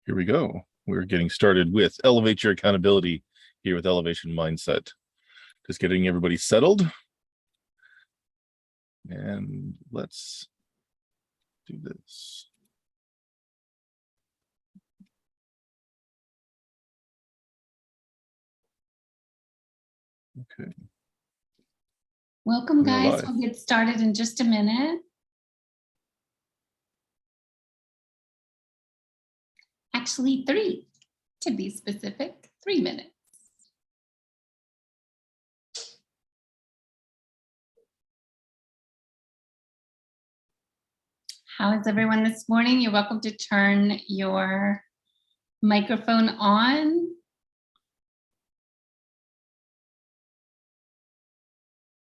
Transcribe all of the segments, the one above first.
Here we go. We're getting started with Elevate Your Accountability here with Elevation Mindset. Just getting everybody settled. And let's do this. Okay. Welcome, guys. We'll get started in just a minute. Actually, 3, to be specific, 3 minutes. How is everyone this morning? You're welcome to turn your microphone on.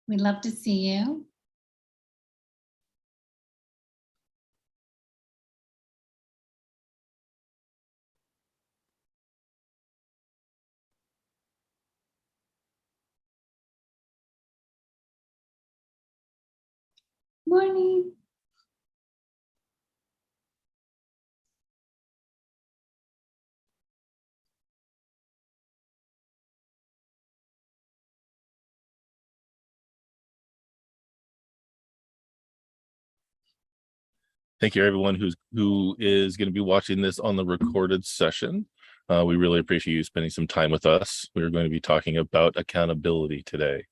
We'd love to see you. Morning. Thank you, everyone who is going to be watching this on the recorded session. We really appreciate you spending some time with us. We're going to be talking about accountability today.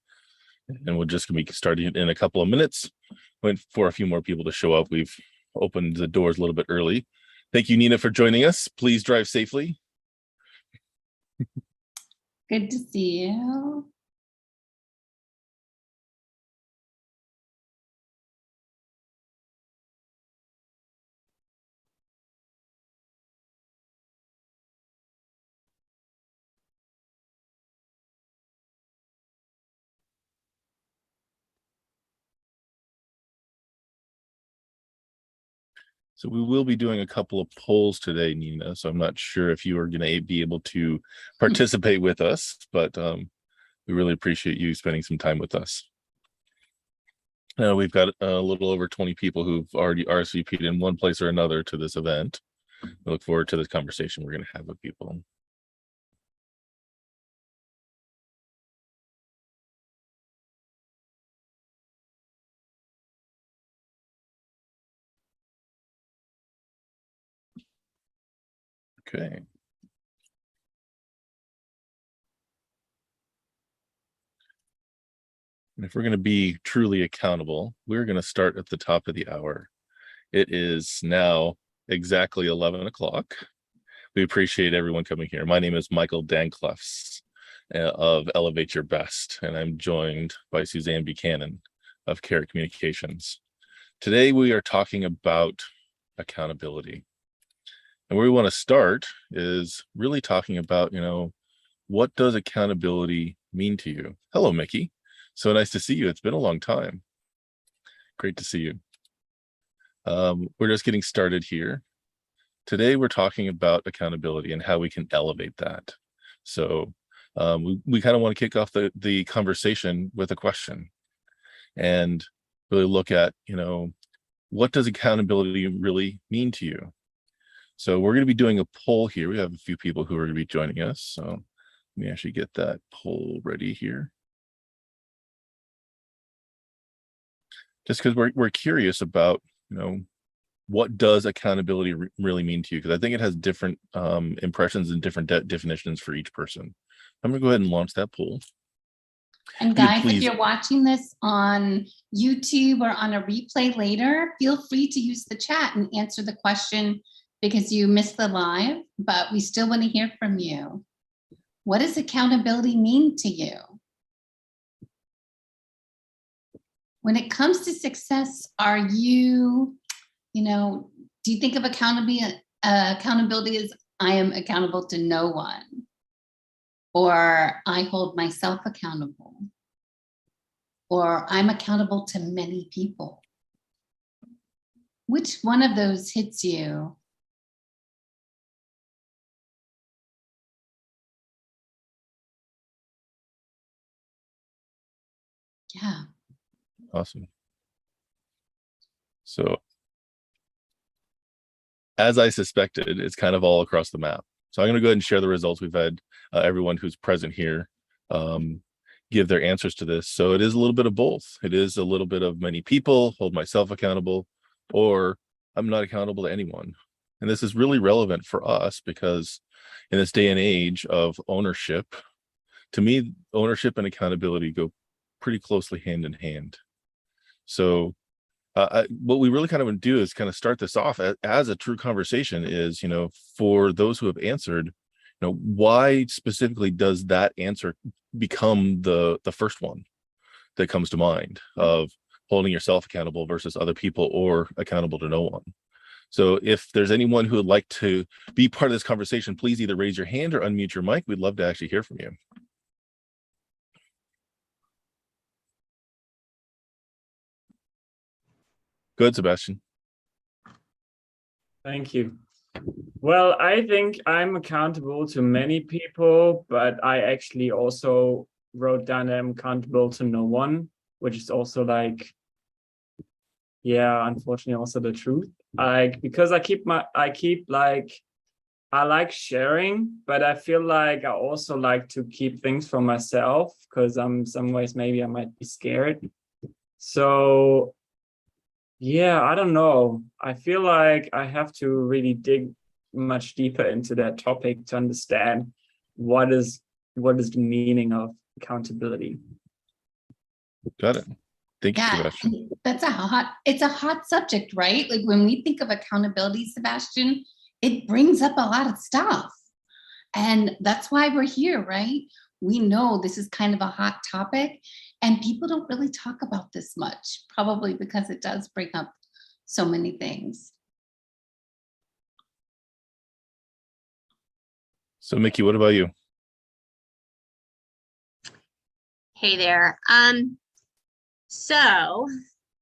And we're just going to be starting in a couple of minutes. Wait for a few more people to show up. We've opened the doors a little bit early. Thank you, Nina, for joining us. Please drive safely. Good to see you. So we will be doing a couple of polls today, Nina. So I'm not sure if you are going to be able to participate with us, but we really appreciate you spending some time with us. We've got a little over 20 people who've already RSVP'd in one place or another to this event. I look forward to the conversation we're going to have with people. Okay. And if we're going to be truly accountable, we're going to start at the top of the hour. It is now exactly 11 o'clock. We appreciate everyone coming here. My name is Michael Dancleffs of Elevate Your Best, and I'm joined by Suzanne Buchanan of Carrot Communications. Today, we are talking about accountability. And where we want to start is really talking about, what does accountability mean to you? Hello, Mickey. So nice to see you. It's been a long time. Great to see you. We're just getting started here. Today, we're talking about accountability and how we can elevate that. So we kind of want to kick off the conversation with a question and really look at, what does accountability really mean to you? So we're going to be doing a poll here. We have a few people who are going to be joining us. So let me actually get that poll ready here. Just because we're curious about, what does accountability really mean to you? Because I think it has different impressions and different definitions for each person. I'm going to go ahead and launch that poll. And guys, if you're watching this on YouTube or on a replay later, feel free to use the chat and answer the question because you missed the live, but we still want to hear from you. What does accountability mean to you? When it comes to success, are you, do you think of accountability as I am accountable to no one? Or I hold myself accountable? Or I'm accountable to many people? Which one of those hits you? Yeah. Awesome. So as I suspected, it's kind of all across the map. So I'm going to go ahead and share the results. We've had everyone who's present here give their answers to this. So it is a little bit of both. It is a little bit of many people, hold myself accountable, or I'm not accountable to anyone. And this is really relevant for us because in this day and age of ownership, to me, ownership and accountability go pretty closely hand in hand. So what we really kind of want to do is kind of start this off as a true conversation is, for those who have answered, why specifically does that answer become the first one that comes to mind of holding yourself accountable versus other people or accountable to no one? So if there's anyone who would like to be part of this conversation, please either raise your hand or unmute your mic. We'd love to actually hear from you. Go ahead, Sebastian. Thank you. Well, I think I'm accountable to many people, but I actually also wrote down that I'm accountable to no one, which is also like, yeah, unfortunately also the truth. Because I like sharing, but I feel like I also like to keep things for myself because I'm some ways maybe I might be scared. So yeah, I don't know. I feel like I have to really dig much deeper into that topic to understand what is the meaning of accountability. Got it. Thank you, Yeah, Sebastian. it's a hot subject, right? Like when we think of accountability, Sebastian, it brings up a lot of stuff. And that's why we're here, right? We know this is kind of a hot topic and people don't really talk about this much, probably because it does bring up so many things. So Mickey, what about you? Hey there. So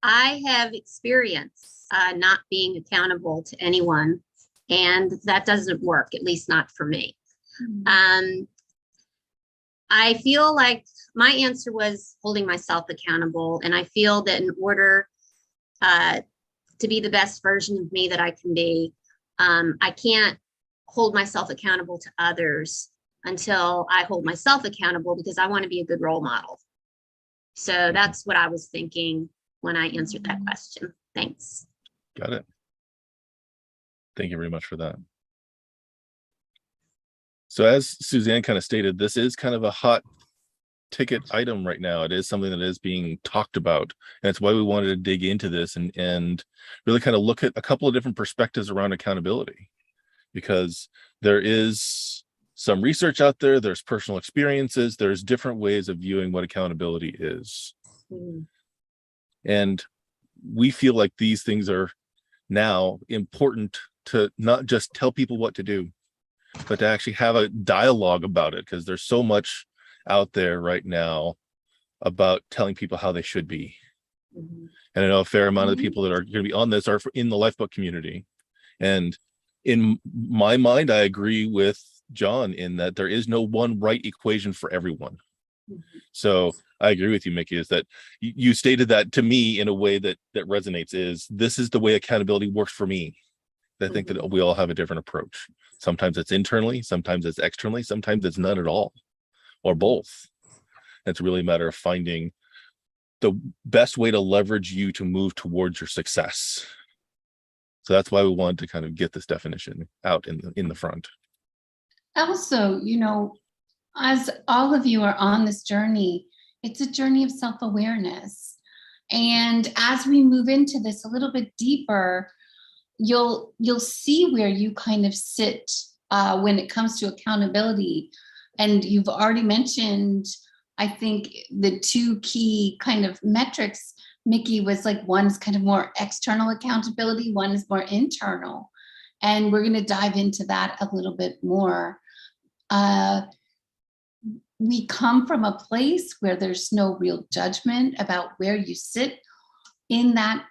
I have experience not being accountable to anyone, and that doesn't work, at least not for me. I feel like my answer was holding myself accountable, and I feel that in order to be the best version of me that I can be, I can't hold myself accountable to others until I hold myself accountable because I want to be a good role model. So that's what I was thinking when I answered that question. Thanks. Got it. Thank you very much for that. So as Suzanne kind of stated, this is kind of a hot ticket item right now. It is something that is being talked about. And it's why we wanted to dig into this and really kind of look at a couple of different perspectives around accountability, because there is some research out there, there's personal experiences, there's different ways of viewing what accountability is. And we feel like these things are now important to not just tell people what to do, but to actually have a dialogue about it, because there's so much out there right now about telling people how they should be. And I know a fair amount of the people that are going to be on this are in the LifeBook community. And in my mind, I agree with John in that there is no one right equation for everyone. So I agree with you, Mickey, is that you stated that to me in a way that resonates, is this is the way accountability works for me. I think that we all have a different approach. Sometimes it's internally, sometimes it's externally, sometimes it's none at all, or both. It's really a matter of finding the best way to leverage you to move towards your success. So that's why we wanted to kind of get this definition out in the front. Also, as all of you are on this journey, it's a journey of self-awareness. And as we move into this a little bit deeper, you'll see where you kind of sit when it comes to accountability. And you've already mentioned, I think, the two key kind of metrics, Mickey, was like one's kind of more external accountability, one is more internal. And we're going to dive into that a little bit more. We come from a place where there's no real judgment about where you sit in that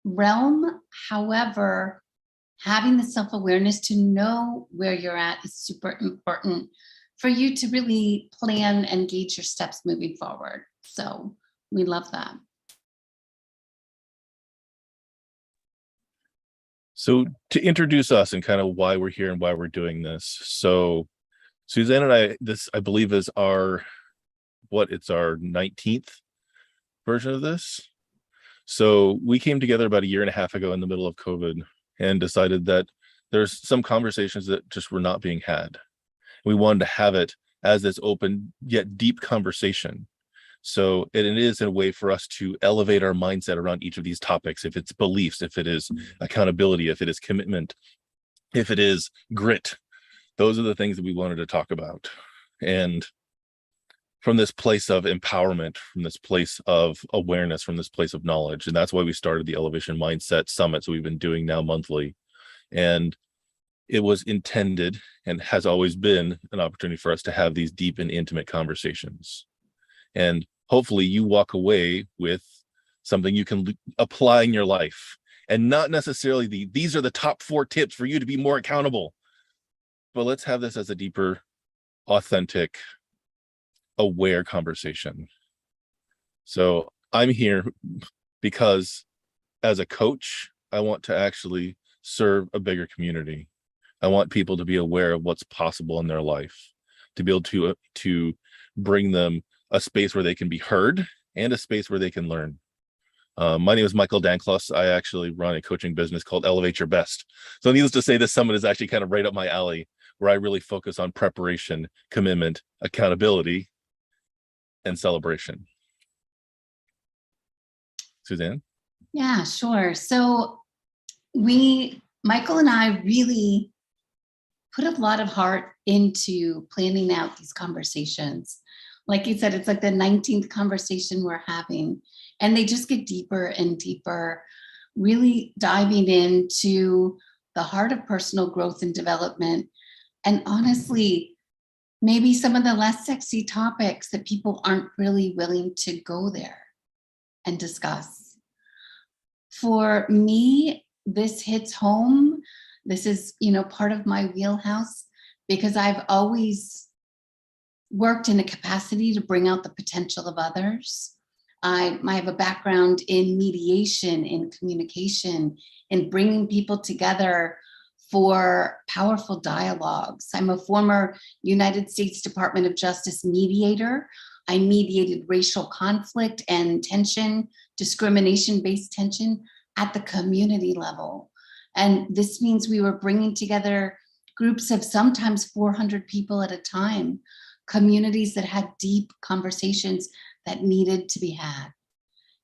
realm. However, having the self-awareness to know where you're at is super important for you to really plan and gauge your steps moving forward. So we love that. So to introduce us and kind of why we're here and why we're doing this. So Suzanne and I, this I believe is it's our 19th version of this. So we came together about a year and a half ago in the middle of COVID and decided that there's some conversations that just were not being had. We wanted to have it as this open yet deep conversation. So it is a way for us to elevate our mindset around each of these topics. If it's beliefs, if it is accountability, if it is commitment, if it is grit, those are the things that we wanted to talk about. And from this place of empowerment, from this place of awareness, from this place of knowledge. And that's why we started the Elevation Mindset Summit. So we've been doing now monthly. And it was intended and has always been an opportunity for us to have these deep and intimate conversations. And hopefully you walk away with something you can apply in your life, and not necessarily these are the top 4 tips for you to be more accountable. But let's have this as a deeper, authentic, aware conversation. So I'm here because as a coach, I want to actually serve a bigger community. I want people to be aware of what's possible in their life, to be able to bring them a space where they can be heard and a space where they can learn. My name is Michael Danklos. I actually run a coaching business called Elevate Your Best. So needless to say, this summit is actually kind of right up my alley, where I really focus on preparation, commitment, accountability, and celebration. Suzanne? Yeah, sure. So Michael and I really put a lot of heart into planning out these conversations. Like you said, it's like the 19th conversation we're having, and they just get deeper and deeper, really diving into the heart of personal growth and development. And honestly, maybe some of the less sexy topics that people aren't really willing to go there and discuss. For me, this hits home. This is, part of my wheelhouse, because I've always worked in a capacity to bring out the potential of others. I have a background in mediation, in communication, in bringing people together for powerful dialogues. I'm a former United States Department of Justice mediator. I mediated racial conflict and tension, discrimination-based tension at the community level. And this means we were bringing together groups of sometimes 400 people at a time, communities that had deep conversations that needed to be had.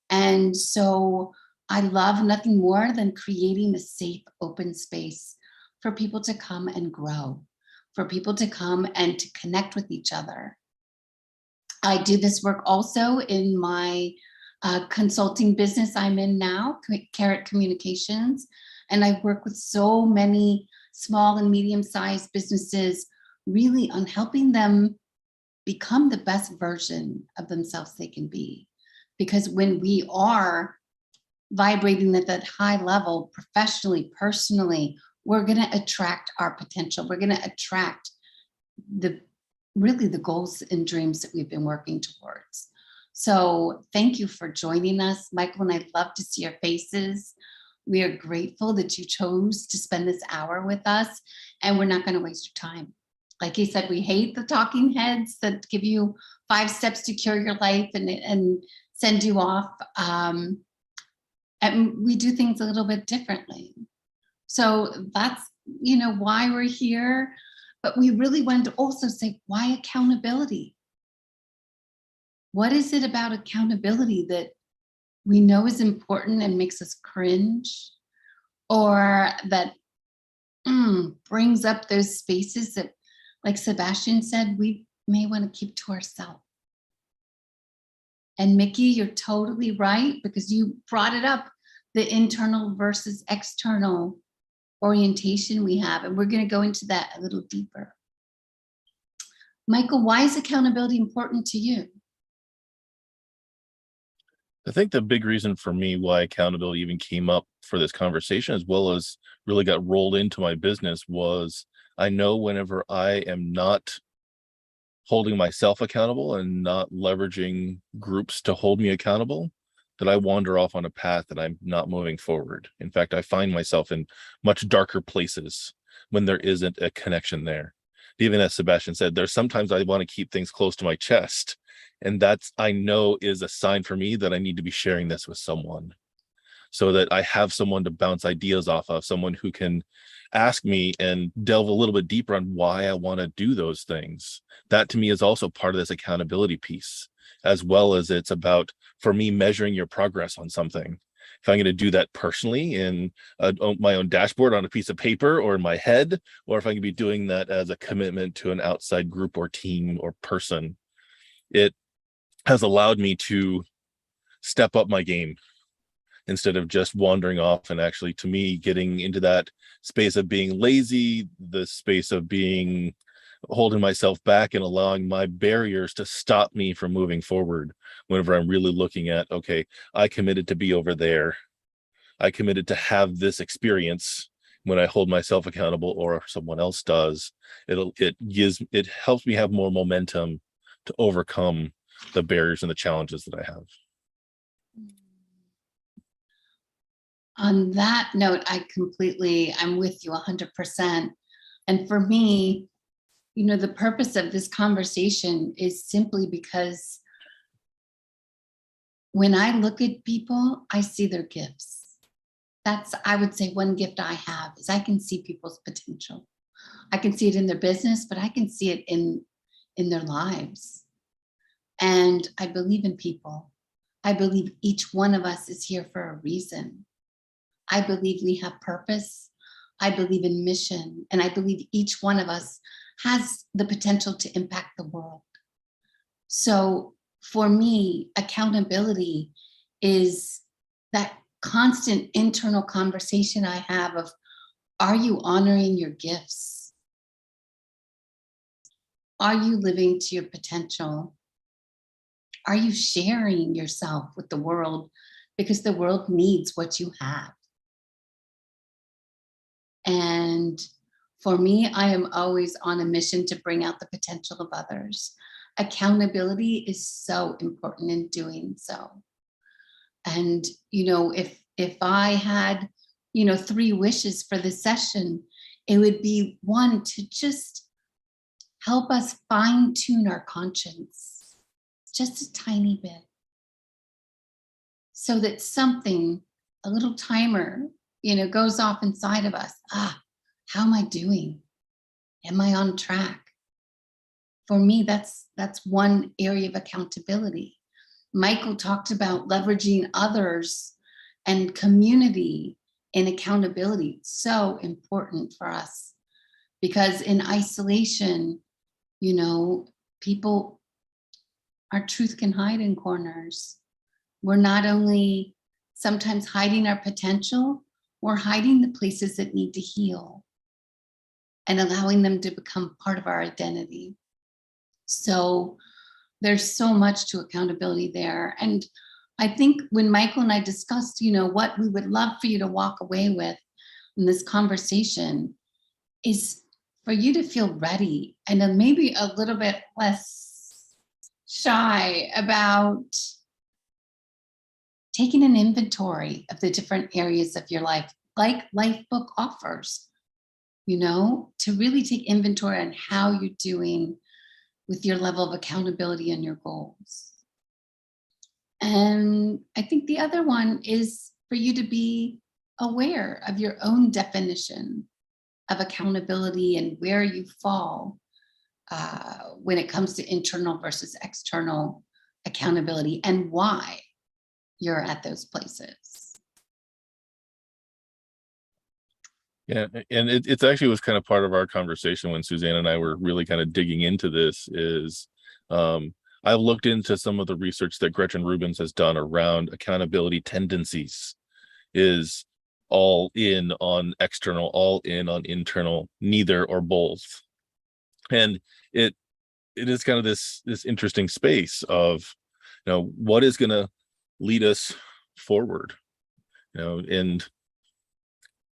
And so I love nothing more than creating a safe, open space for people to come and grow, for people to come and to connect with each other. I do this work also in my consulting business I'm in now, Carrot Communications. And I work with so many small and medium-sized businesses, really on helping them become the best version of themselves they can be. Because when we are vibrating at that high level, professionally, personally, we're going to attract our potential. We're going to attract the goals and dreams that we've been working towards. So thank you for joining us. Michael and I love to see your faces. We are grateful that you chose to spend this hour with us, and we're not going to waste your time. Like he said, we hate the talking heads that give you 5 steps to cure your life and send you off. And we do things a little bit differently. So that's, why we're here. But we really wanted to also say, why accountability? What is it about accountability that we know is important and makes us cringe, or that brings up those spaces that, like Sebastian said, we may want to keep to ourselves? And Mickey, you're totally right, because you brought it up, the internal versus external orientation we have, and we're going to go into that a little deeper. Michael, why is accountability important to you? I think the big reason for me why accountability even came up for this conversation, as well as really got rolled into my business, was I know whenever I am not holding myself accountable and not leveraging groups to hold me accountable, that I wander off on a path that I'm not moving forward. In fact, I find myself in much darker places when there isn't a connection there. Even as Sebastian said, there's sometimes I want to keep things close to my chest. And that's, I know, is a sign for me that I need to be sharing this with someone, so that I have someone to bounce ideas off of, someone who can ask me and delve a little bit deeper on why I want to do those things. That to me is also part of this accountability piece, as well as it's about, for me, measuring your progress on something. If I'm going to do that personally in my own dashboard on a piece of paper or in my head, or if I can be doing that as a commitment to an outside group or team or person, it has allowed me to step up my game instead of just wandering off, and actually, to me, getting into that space of being lazy, the space of being holding myself back and allowing my barriers to stop me from moving forward. Whenever I'm really looking at, okay, I committed to be over there, I committed to have this experience. When I hold myself accountable, or someone else does, it helps me have more momentum to overcome the barriers and the challenges that I have. On that note, I'm with you 100%. And for me, the purpose of this conversation is simply because when I look at people, I see their gifts. That's, I would say, one gift I have is I can see people's potential. I can see it in their business, but I can see it in their lives. And I believe in people. I believe each one of us is here for a reason. I believe we have purpose. I believe in mission. And I believe each one of us has the potential to impact the world. So for me, accountability is that constant internal conversation I have of, are you honoring your gifts? Are you living to your potential? Are you sharing yourself with the world? Because the world needs what you have. And for me, I am always on a mission to bring out the potential of others. Accountability is so important in doing so. And, if I had, 3 wishes for this session, it would be, one, to just help us fine tune our conscience just a tiny bit, so that something, a little timer, goes off inside of us. How am I doing? Am I on track? For me, that's one area of accountability. Michael talked about leveraging others and community in accountability. So important for us, because in isolation, people, our truth can hide in corners. We're not only sometimes hiding our potential, we're hiding the places that need to heal and allowing them to become part of our identity. So there's so much to accountability there. And I think when Michael and I discussed, what we would love for you to walk away with in this conversation is for you to feel ready and then maybe a little bit less shy about taking an inventory of the different areas of your life, like LifeBook offers, to really take inventory on how you're doing with your level of accountability and your goals. And I think the other one is for you to be aware of your own definition of accountability and where you fall when it comes to internal versus external accountability, and why you're at those places. Yeah, and it's actually was kind of part of our conversation when Suzanne and I were really kind of digging into this. Is I looked into some of the research that Gretchen Rubens has done around accountability tendencies. Is all in on external, all in on internal, neither or both. And it is kind of this interesting space of, what is going to lead us forward, and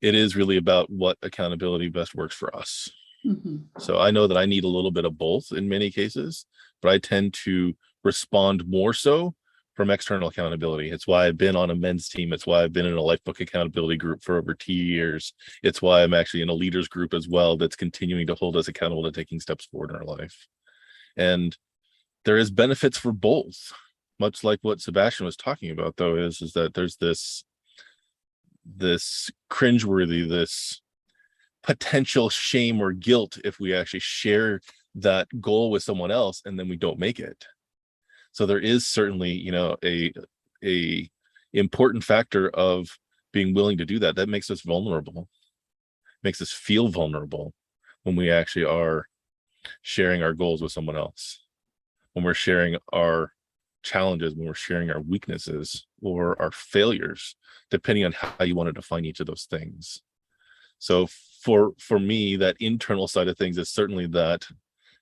it is really about what accountability best works for us. Mm-hmm. So I know that I need a little bit of both in many cases, but I tend to respond more so from external accountability. It's why I've been on a men's team. It's why I've been in a LifeBook accountability group for over 2 years. It's why I'm actually in a leaders group as well that's continuing to hold us accountable to taking steps forward in our life. And there is benefits for both. Much like what Sebastian was talking about, though, is that there's this cringeworthy, this potential shame or guilt if we actually share that goal with someone else and then we don't make it. So there is certainly, you know, a important factor of being willing to do that. That makes us vulnerable, makes us feel vulnerable when we actually are sharing our goals with someone else, when we're sharing our challenges, when we're sharing our weaknesses or our failures, depending on how you want to define each of those things. So for me, that internal side of things is certainly that,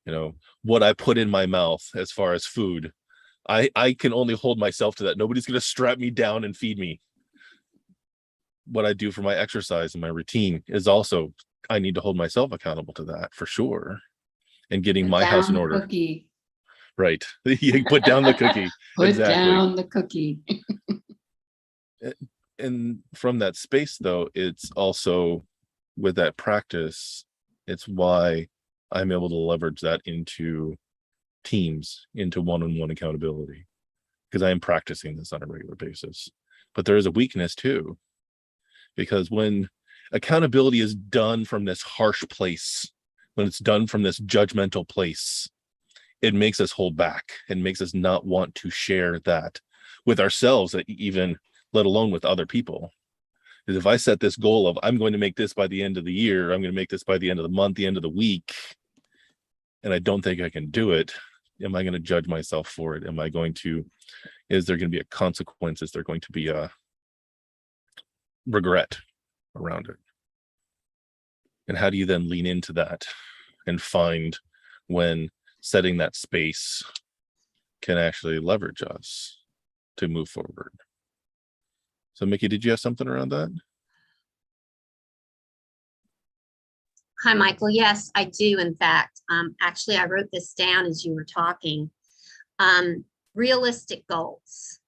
you know, what I put in my mouth as far as food, I can only hold myself to that. Nobody's going to strap me down and feed me. What I do for my exercise and my routine is also, I need to hold myself accountable to that for sure. And getting my house in order. Cookie. Right. You put down the cookie. Put exactly. down the cookie. And from that space, though, it's also with that practice, it's why I'm able to leverage that into teams, into one-on-one accountability, because I am practicing this on a regular basis. But there is a weakness too, because when accountability is done from this harsh place, when it's done from this judgmental place, it makes us hold back and makes us not want to share that with ourselves, even let alone with other people. Because if I set this goal of, I'm going to make this by the end of the year, I'm going to make this by the end of the month, the end of the week, and I don't think I can do it, am I going to judge myself for it? Is there going to be a consequence? Is there going to be a regret around it? And how do you then lean into that and find when setting that space can actually leverage us to move forward? So Mickey, did you have something around that? Hi, Michael. Yes, I do. In fact, actually, I wrote this down as you were talking. Realistic goals.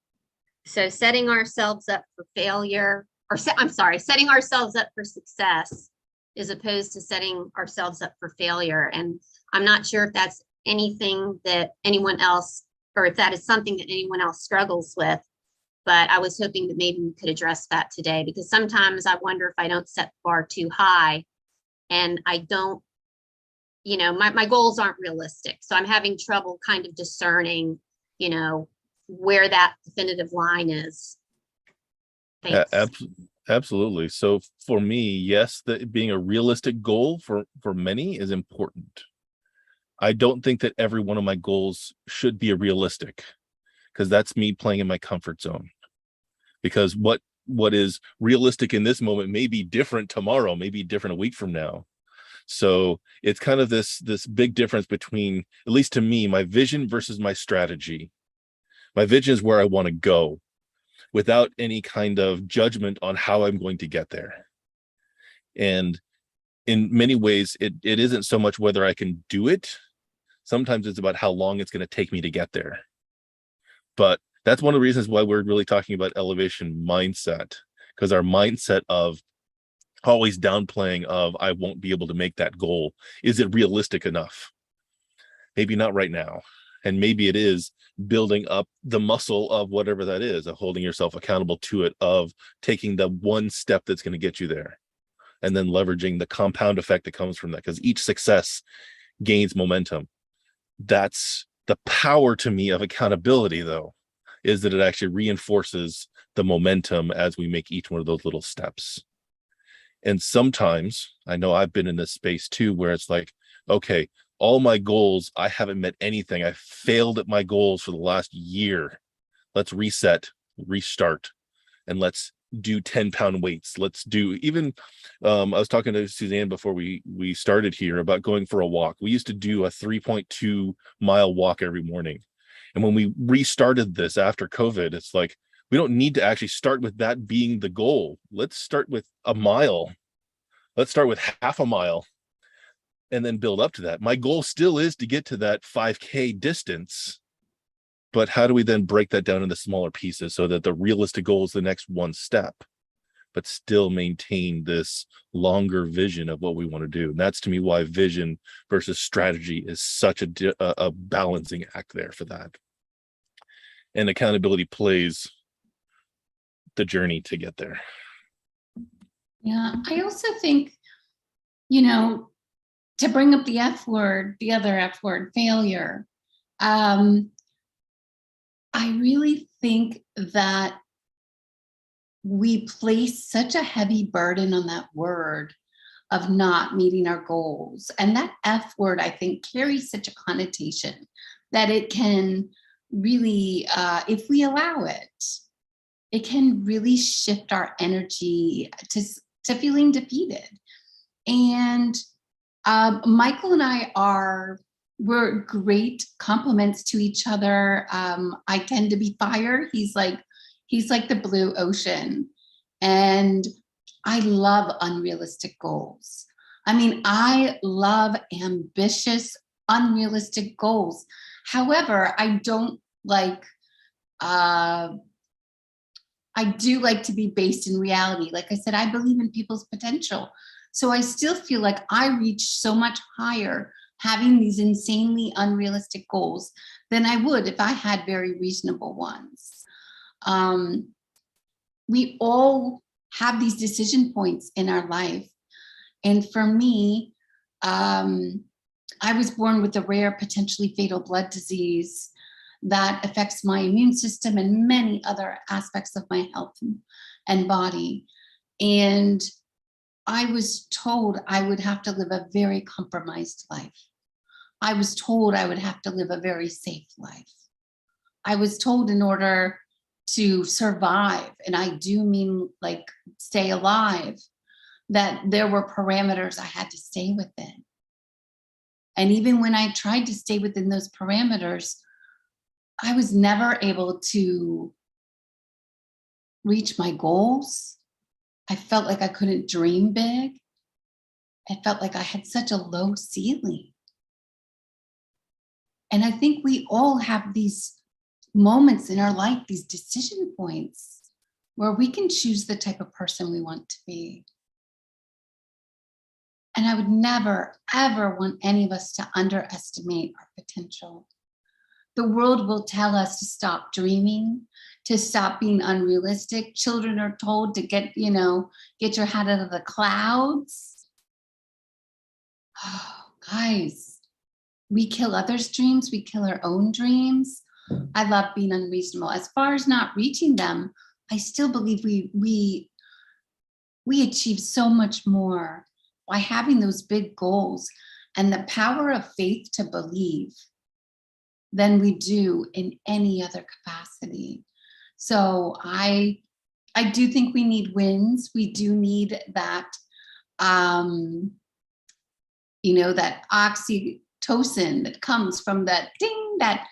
So setting ourselves up for failure, or setting ourselves up for success as opposed to setting ourselves up for failure. And I'm not sure if that's anything that anyone else, or if that is something that anyone else struggles with, but I was hoping that maybe we could address that today, because sometimes I wonder if I don't set the bar too high and I don't, you know, my goals aren't realistic. So I'm having trouble kind of discerning, you know, where that definitive line is. Thanks. Absolutely. So for me, yes, that being a realistic goal for many is important. I don't think that every one of my goals should be a realistic, because that's me playing in my comfort zone. Because what is realistic in this moment may be different tomorrow, maybe different a week from now. So it's kind of this big difference between, at least to me, my vision versus my strategy. My vision is where I want to go, without any kind of judgment on how I'm going to get there. And in many ways, it isn't so much whether I can do it. Sometimes it's about how long it's going to take me to get there. But that's one of the reasons why we're really talking about elevation mindset, because our mindset of always downplaying of, I won't be able to make that goal. Is it realistic enough? Maybe not right now. And maybe it is building up the muscle of whatever that is, of holding yourself accountable to it, of taking the one step that's going to get you there, and then leveraging the compound effect that comes from that, because each success gains momentum. That's the power to me of accountability, though, is that it actually reinforces the momentum as we make each one of those little steps. And sometimes, I know I've been in this space too, where it's like, okay, all my goals, I haven't met anything. I failed at my goals for the last year. Let's reset, restart, and let's do 10-pound weights. Let's do even, I was talking to Suzanne before we started here about going for a walk. We used to do a 3.2-mile walk every morning. And when we restarted this after COVID, it's like, we don't need to actually start with that being the goal. Let's start with a mile. Let's start with half a mile and then build up to that. My goal still is to get to that 5K distance, But how do we then break that down into smaller pieces so that the realistic goal is the next one step, but still maintain this longer vision of what we want to do? And that's, to me, why vision versus strategy is such a balancing act there for that. And accountability plays the journey to get there. Yeah, I also think, you know, to bring up the F word, the other F word, failure. I really think that we place such a heavy burden on that word of not meeting our goals. And that F word, I think, carries such a connotation that it can really, if we allow it, it can really shift our energy to feeling defeated. And Michael and I we're great compliments to each other. I tend to be fire. He's like the blue ocean. And I love unrealistic goals. I mean, I love ambitious, unrealistic goals. However, I don't like, I do like to be based in reality. Like I said, I believe in people's potential. So I still feel like I reach so much higher having these insanely unrealistic goals than I would if I had very reasonable ones. We all have these decision points in our life. And for me, I was born with a rare, potentially fatal blood disease that affects my immune system and many other aspects of my health and body. And I was told I would have to live a very compromised life. I was told I would have to live a very safe life. I was told in order to survive, and I do mean like stay alive, that there were parameters I had to stay within. And even when I tried to stay within those parameters, I was never able to reach my goals. I felt like I couldn't dream big. I felt like I had such a low ceiling. And I think we all have these moments in our life, these decision points, where we can choose the type of person we want to be. And I would never, ever want any of us to underestimate our potential. The world will tell us to stop dreaming, to stop being unrealistic. Children are told to get your head out of the clouds. Oh, guys, we kill others' dreams, we kill our own dreams. I love being unreasonable. As far as not reaching them, I still believe we achieve so much more by having those big goals and the power of faith to believe than we do in any other capacity. So I do think we need wins. We do need that, that oxytocin that comes from that ding, that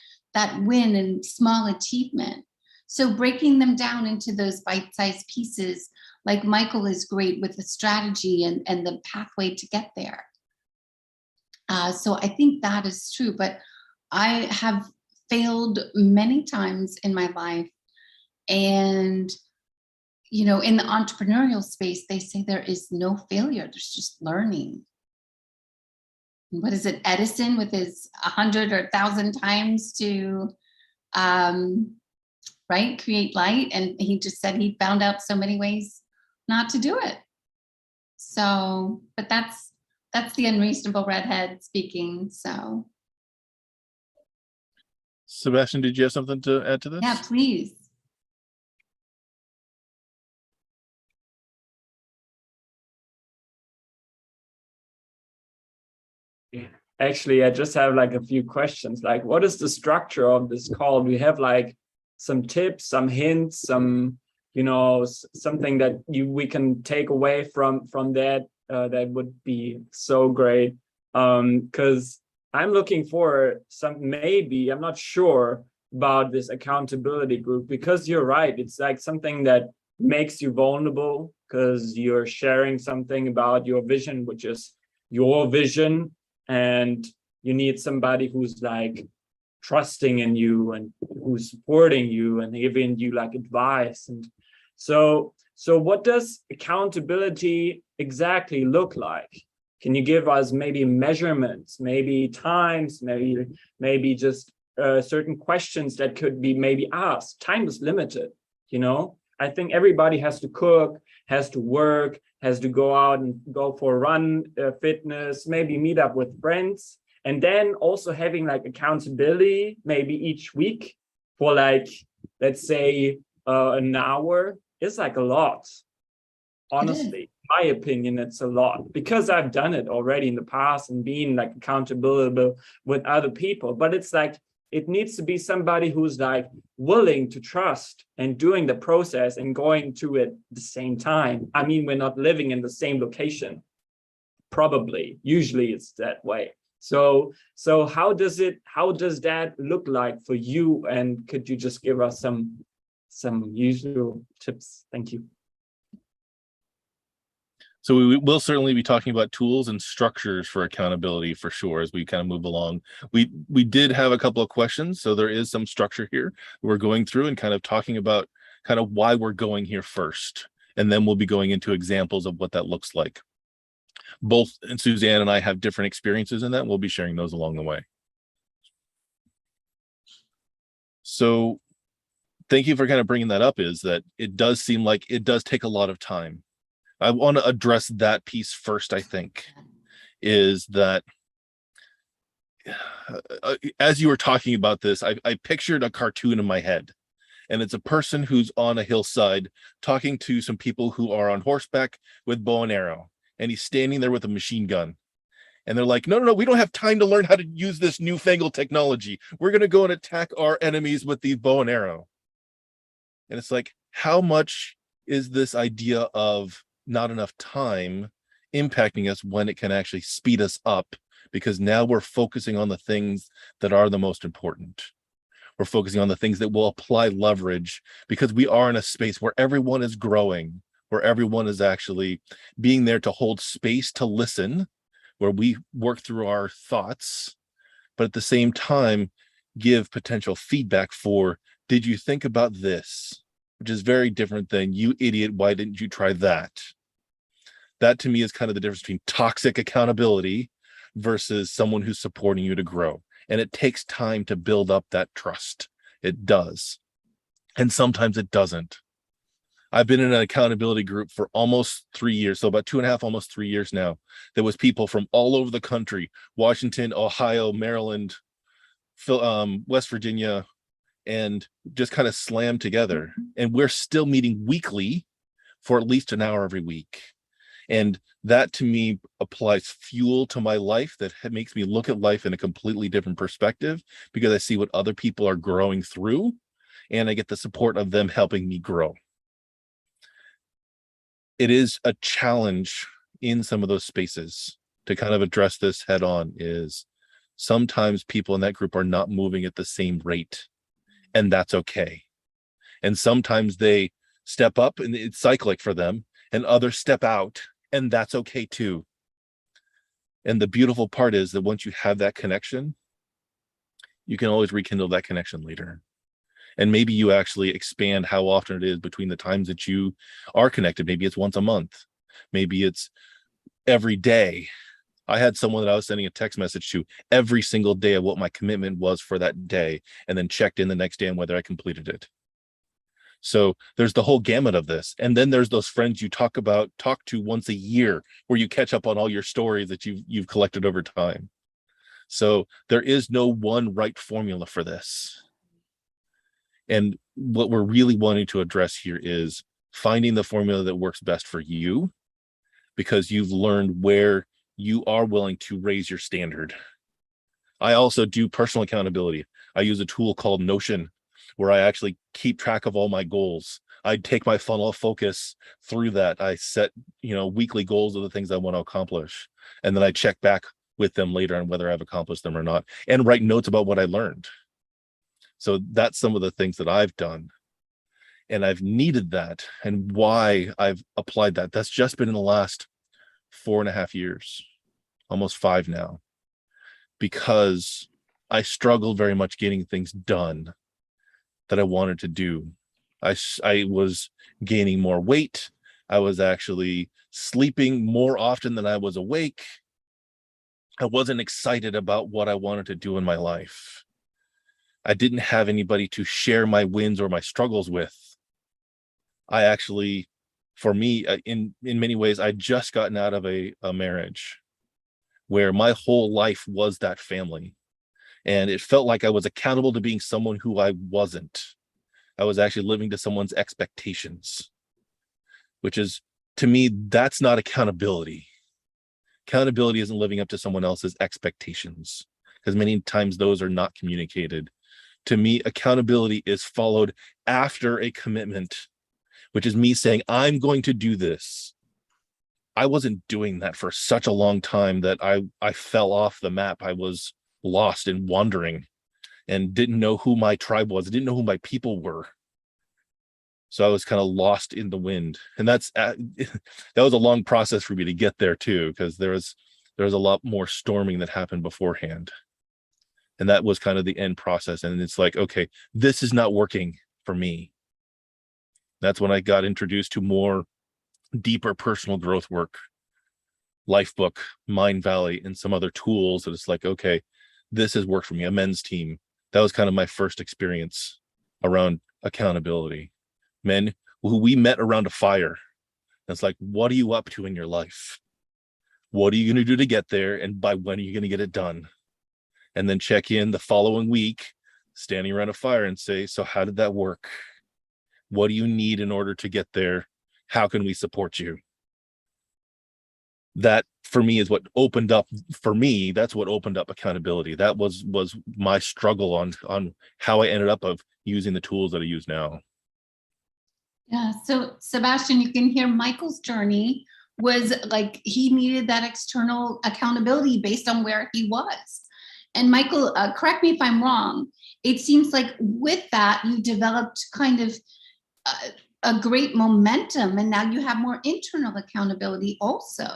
win and small achievement. So breaking them down into those bite-sized pieces, like Michael is great with the strategy and the pathway to get there. So I think that is true, but I have failed many times in my life. And, in the entrepreneurial space, they say there is no failure, there's just learning. What is it, Edison with his 100 or 1,000 times to create light, and he just said he found out so many ways not to do it. So, but that's the unreasonable redhead speaking. So Sebastian, did you have something to add to this? yeah, please. Actually, I just have like a few questions. Like, what is the structure of this call? Do we have like some tips, some hints, some, something that we can take away from that? That would be so great. Because I'm looking for maybe, I'm not sure about this accountability group, because you're right. It's like something that makes you vulnerable because you're sharing something about your vision, which is your vision. And you need somebody who's like trusting in you and who's supporting you and giving you like advice. And so what does accountability exactly look like? Can you give us maybe measurements, maybe times, maybe just certain questions that could be maybe asked? Time is limited, you know? I think everybody has to cook, has to work, has to go out and go for a run, fitness, maybe meet up with friends. And then also having like accountability, maybe each week for like, let's say an hour is like a lot. Honestly, my opinion, it's a lot because I've done it already in the past and being like accountable with other people. But it's like, it needs to be somebody who's like willing to trust and doing the process and going to it at the same time. I mean, we're not living in the same location. Probably, usually it's that way. So how does that look like for you? And could you just give us some usual tips? Thank you. So we will certainly be talking about tools and structures for accountability for sure as we kind of move along. We did have a couple of questions, so there is some structure here we're going through and kind of talking about kind of why we're going here first, and then we'll be going into examples of what that looks like. Both Suzanne and I have different experiences in that, and we'll be sharing those along the way. So thank you for kind of bringing that up, is that it does seem like it does take a lot of time. I want to address that piece first. I think is that as you were talking about this, I pictured a cartoon in my head, and it's a person who's on a hillside talking to some people who are on horseback with bow and arrow, and he's standing there with a machine gun, and they're like, no, we don't have time to learn how to use this newfangled technology. We're going to go and attack our enemies with the bow and arrow. And it's like, how much is this idea of not enough time impacting us when it can actually speed us up? Because now we're focusing on the things that are the most important. We're focusing on the things that will apply leverage, because we are in a space where everyone is growing, where everyone is actually being there to hold space to listen, where we work through our thoughts, but at the same time give potential feedback for, did you think about this? Which is very different than, you idiot, why didn't you try that? That to me is kind of the difference between toxic accountability versus someone who's supporting you to grow. And it takes time to build up that trust. It does. And sometimes it doesn't. I've been in an accountability group for almost 3 years, so about 2.5, almost 3 years now. There was people from all over the country: Washington, Ohio, Maryland, West Virginia, and just kind of slammed together. And we're still meeting weekly for at least an hour every week. And that to me applies fuel to my life that makes me look at life in a completely different perspective, because I see what other people are growing through, and I get the support of them helping me grow. It is a challenge in some of those spaces to kind of address this head on. Is sometimes people in that group are not moving at the same rate, and that's okay. And sometimes they step up and it's cyclic for them, and others step out, and that's okay too. And the beautiful part is that once you have that connection, you can always rekindle that connection later. And maybe you actually expand how often it is between the times that you are connected. Maybe it's once a month. Maybe it's every day. I had someone that I was sending a text message to every single day of what my commitment was for that day, and then checked in the next day on whether I completed it. So there's the whole gamut of this. And then there's those friends you talk to once a year, where you catch up on all your stories that you've collected over time. So there is no one right formula for this. And what we're really wanting to address here is finding the formula that works best for you, because you've learned where you are willing to raise your standard. I also do personal accountability. I use a tool called Notion, where I actually keep track of all my goals. I take my funnel of focus through that. I set, weekly goals of the things I want to accomplish. And then I check back with them later on whether I've accomplished them or not, and write notes about what I learned. So that's some of the things that I've done. And I've needed that, and why I've applied that. That's just been in the last 4.5 years, almost 5 now, because I struggled very much getting things done that I wanted to do. I was gaining more weight. I was actually sleeping more often than I was awake. I wasn't excited about what I wanted to do in my life. I didn't have anybody to share my wins or my struggles with. I actually, for me, in many ways, I just gotten out of a marriage where my whole life was that family. And it felt like I was accountable to being someone who I wasn't. I was actually living to someone's expectations, which is, to me, that's not accountability. Accountability isn't living up to someone else's expectations, because many times those are not communicated. To me, accountability is followed after a commitment, which is me saying, I'm going to do this. I wasn't doing that for such a long time that I fell off the map. I was lost and wandering and didn't know who my tribe was. I didn't know who my people were. So I was kind of lost in the wind. And that was a long process for me to get there too, because there was a lot more storming that happened beforehand. And that was kind of the end process. And it's like, okay, this is not working for me. That's when I got introduced to more deeper personal growth work, LifeBook, Mind Valley, and some other tools that it's like, okay, this has worked for me. A men's team. That was kind of my first experience around accountability. Men who we met around a fire. It's like, what are you up to in your life? What are you going to do to get there? And by when are you going to get it done? And then check in the following week, standing around a fire and say, so how did that work? What do you need in order to get there? How can we support you? That for me is what opened up, for me, that's what opened up accountability. That was my struggle on how I ended up of using the tools that I use now. Yeah, so Sebastian, you can hear Michael's journey was like he needed that external accountability based on where he was. And Michael, correct me if I'm wrong, it seems like with that, you developed kind of a great momentum, and now you have more internal accountability also.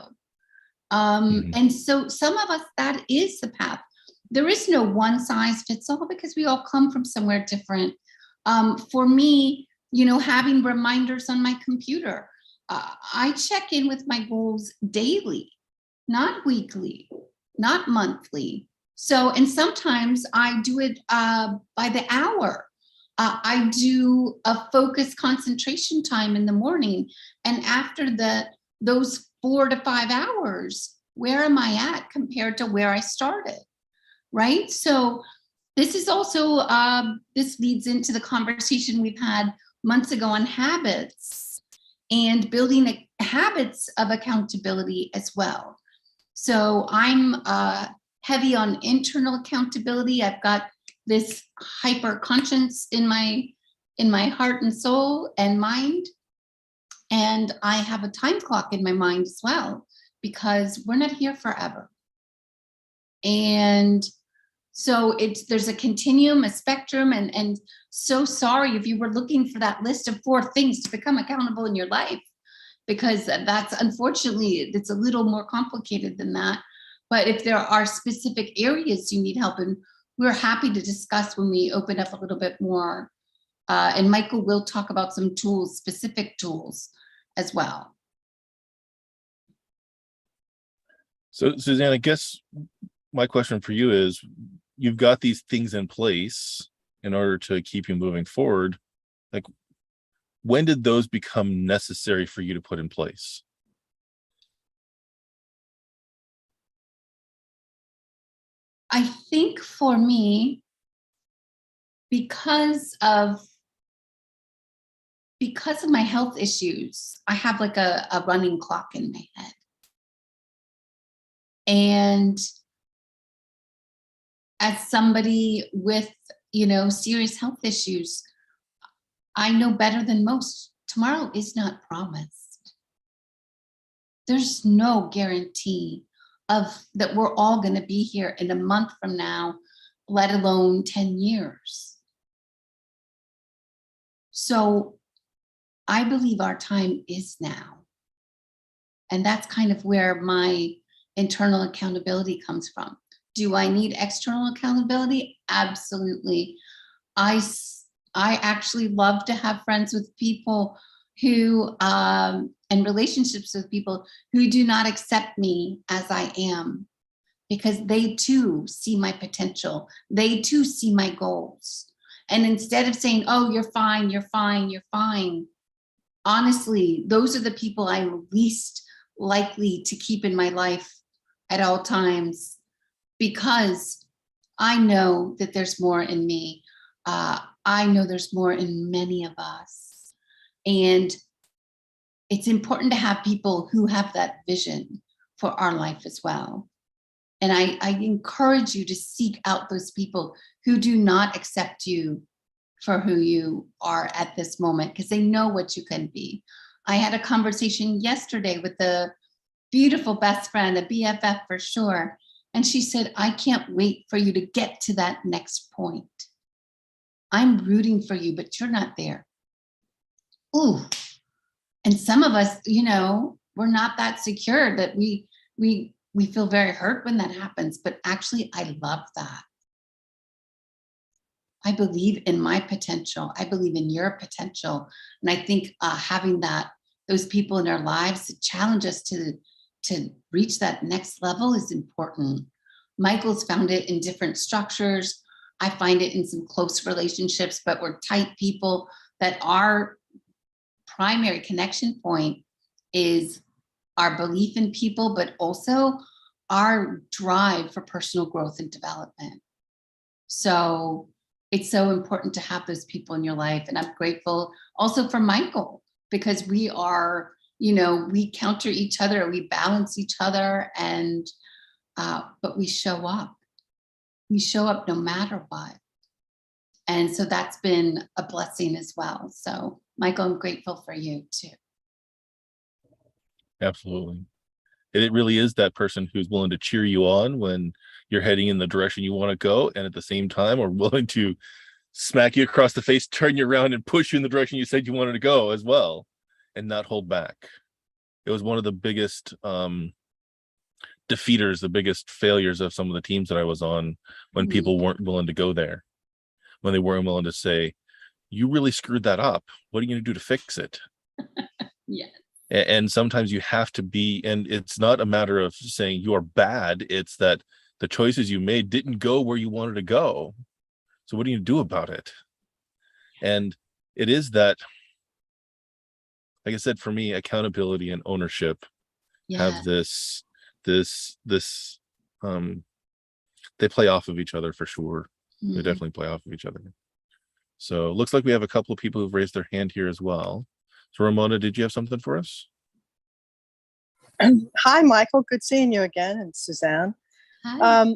And so some of us, that is the path. There is no one size fits all because we all come from somewhere different. For me, having reminders on my computer, I check in with my goals daily, not weekly, not monthly. So, and sometimes I do it by the hour. I do a focused concentration time in the morning. And after those 4 to 5 hours, where am I at compared to where I started? Right? So this is also, this leads into the conversation we've had months ago on habits and building habits of accountability as well. So I'm heavy on internal accountability. I've got this hyper conscience in my heart and soul and mind. And I have a time clock in my mind as well, because we're not here forever. And so there's a continuum, a spectrum, and so sorry if you were looking for that list of 4 things to become accountable in your life, because that's unfortunately, it's a little more complicated than that. But if there are specific areas you need help in, we're happy to discuss when we open up a little bit more. And Michael will talk about some tools, specific tools as well. So Suzanne, I guess my question for you is, you've got these things in place in order to keep you moving forward. Like, when did those become necessary for you to put in place? I think for me, because of my health issues, I have like a running clock in my head. And as somebody with, serious health issues, I know better than most, tomorrow is not promised. There's no guarantee that we're all going to be here in a month from now, let alone 10 years. So I believe our time is now. And that's kind of where my internal accountability comes from. Do I need external accountability? Absolutely. I actually love to have friends with people who, and relationships with people who do not accept me as I am, because they too see my potential. They too see my goals. And instead of saying, oh, you're fine, you're fine, you're fine, honestly, those are the people I'm least likely to keep in my life at all times, because I know that there's more in me. I know there's more in many of us. And it's important to have people who have that vision for our life as well. And I encourage you to seek out those people who do not accept you for who you are at this moment, because they know what you can be. I had a conversation yesterday with a beautiful best friend, a BFF for sure. And she said, I can't wait for you to get to that next point. I'm rooting for you, but you're not there. Ooh. And some of us, you know, we're not that secure that we feel very hurt when that happens, but actually I love that. I believe in my potential. I believe in your potential. And I think having those people in our lives to challenge us to reach that next level is important. Michael's found it in different structures. I find it in some close relationships, but we're tight people that our primary connection point is our belief in people, but also our drive for personal growth and development. So it's so important to have those people in your life. And I'm grateful also for Michael, because we are, you know, we counter each other, we balance each other, and but we show up. We show up no matter what. And so that's been a blessing as well. So Michael, I'm grateful for you too. Absolutely. And it really is that person who's willing to cheer you on when you're heading in the direction you want to go, and at the same time are willing to smack you across the face, turn you around, and push you in the direction you said you wanted to go as well, and not hold back. It was one of the biggest defeaters, the biggest failures of some of the teams that I was on, when people weren't willing to go there, when they weren't willing to say, you really screwed that up. What are you going to do to fix it? Yes. And sometimes you have to be, and it's not a matter of saying you're bad. It's that the choices you made didn't go where you wanted to go. So what do you do about it? And it is that, like I said, for me, accountability and ownership have this, they play off of each other for sure. They definitely play off of each other. So it looks like we have a couple of people who've raised their hand here as well. So Ramona, did you have something for us? Hi, Michael. Good seeing you again, and Suzanne. Hi.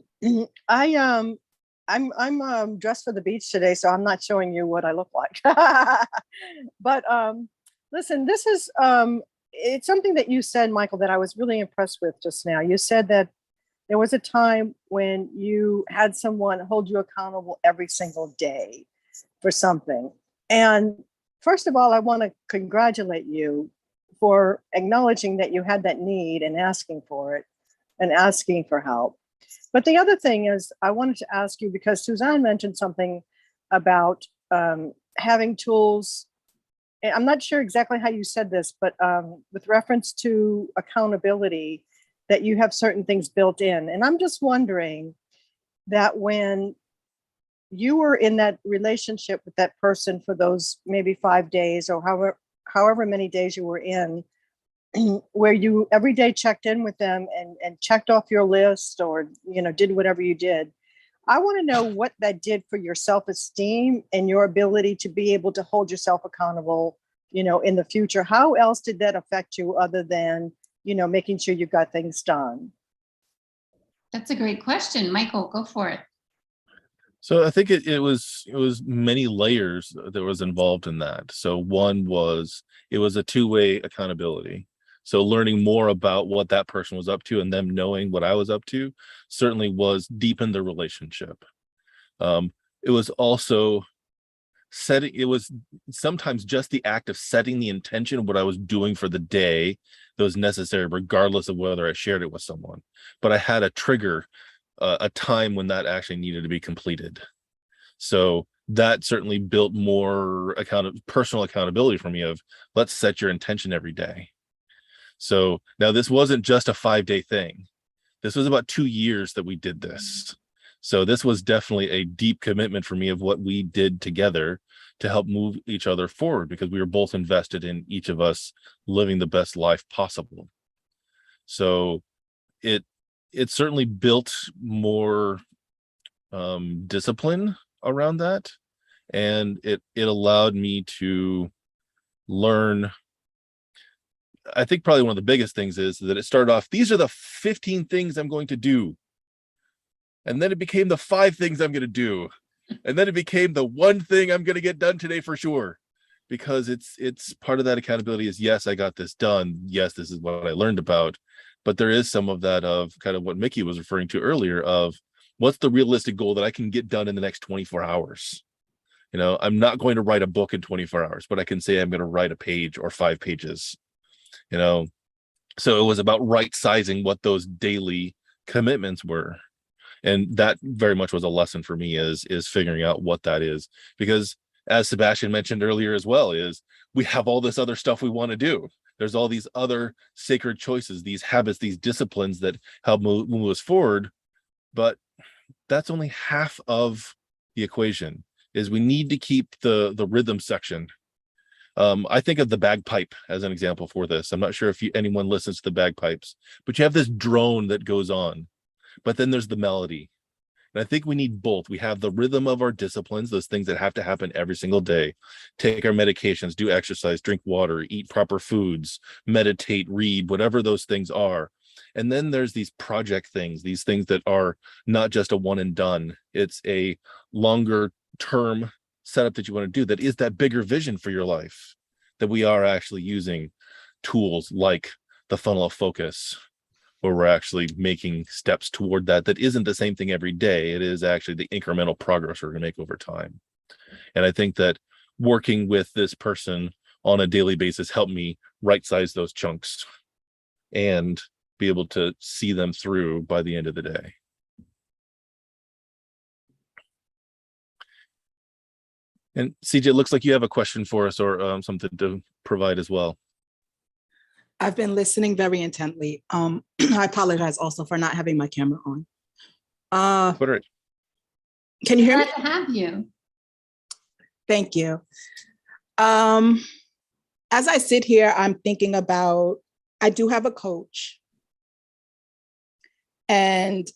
I'm dressed for the beach today, so I'm not showing you what I look like. But listen, this is it's something that you said, Michael, that I was really impressed with just now. You said that there was a time when you had someone hold you accountable every single day for something. And first of all, I want to congratulate you for acknowledging that you had that need and asking for it and asking for help. But the other thing is, I wanted to ask you, because Suzanne mentioned something about having tools. I'm not sure exactly how you said this, but with reference to accountability, that you have certain things built in. And I'm just wondering that when you were in that relationship with that person for those maybe 5 days, or however many days you were in, where you every day checked in with them and checked off your list, or, you know, did whatever you did. I want to know what that did for your self-esteem and your ability to be able to hold yourself accountable, you know, in the future. How else did that affect you other than, you know, making sure you got things done? That's a great question. Michael, go for it. So I think it was many layers that was involved in that. So one was, it was a two-way accountability. So learning more about what that person was up to and them knowing what I was up to certainly was deepened the relationship. It was also setting, it was sometimes just the act of setting the intention of what I was doing for the day that was necessary, regardless of whether I shared it with someone. But I had a trigger a time when that actually needed to be completed. So that certainly built more personal accountability for me of, let's set your intention every day. So now this wasn't just a 5-day thing. This was about 2 years that we did this. So this was definitely a deep commitment for me of what we did together to help move each other forward, because we were both invested in each of us living the best life possible. So it certainly built more discipline around that, and it allowed me to learn. I think probably one of the biggest things is that it started off, these are the 15 things I'm going to do, and then it became the 5 things I'm going to do, and then it became the 1 thing I'm going to get done today for sure, because it's part of that accountability is, yes, I got this done, yes, this is what I learned about, but there is some of that of kind of what Mickey was referring to earlier of, what's the realistic goal that I can get done in the next 24 hours? You know, I'm not going to write a book in 24 hours, but I can say I'm going to write a page or 5 pages, you know. So it was about right sizing what those daily commitments were. And that very much was a lesson for me is figuring out what that is, because as Sebastian mentioned earlier as well, is we have all this other stuff we want to do. There's all these other sacred choices, these habits, these disciplines that help move us forward. But that's only half of the equation. Is we need to keep the rhythm section. I think of the bagpipe as an example for this. I'm not sure if anyone listens to the bagpipes, but you have this drone that goes on, but then there's the melody. And I think we need both. We have the rhythm of our disciplines, those things that have to happen every single day. Take our medications, do exercise, drink water, eat proper foods, meditate, read, whatever those things are. And then there's these project things, these things that are not just a one and done. It's a longer term setup that you want to do, that is that bigger vision for your life, that we are actually using tools like the funnel of focus, where we're actually making steps toward that isn't the same thing every day. It is actually the incremental progress we're going to make over time. And I think that working with this person on a daily basis helped me right size those chunks and be able to see them through by the end of the day. And CJ, it looks like you have a question for us or something to provide as well. I've been listening very intently. I apologize also for not having my camera on. Can you hear me? Glad to have you. Thank you. As I sit here, I'm thinking about, I do have a coach. And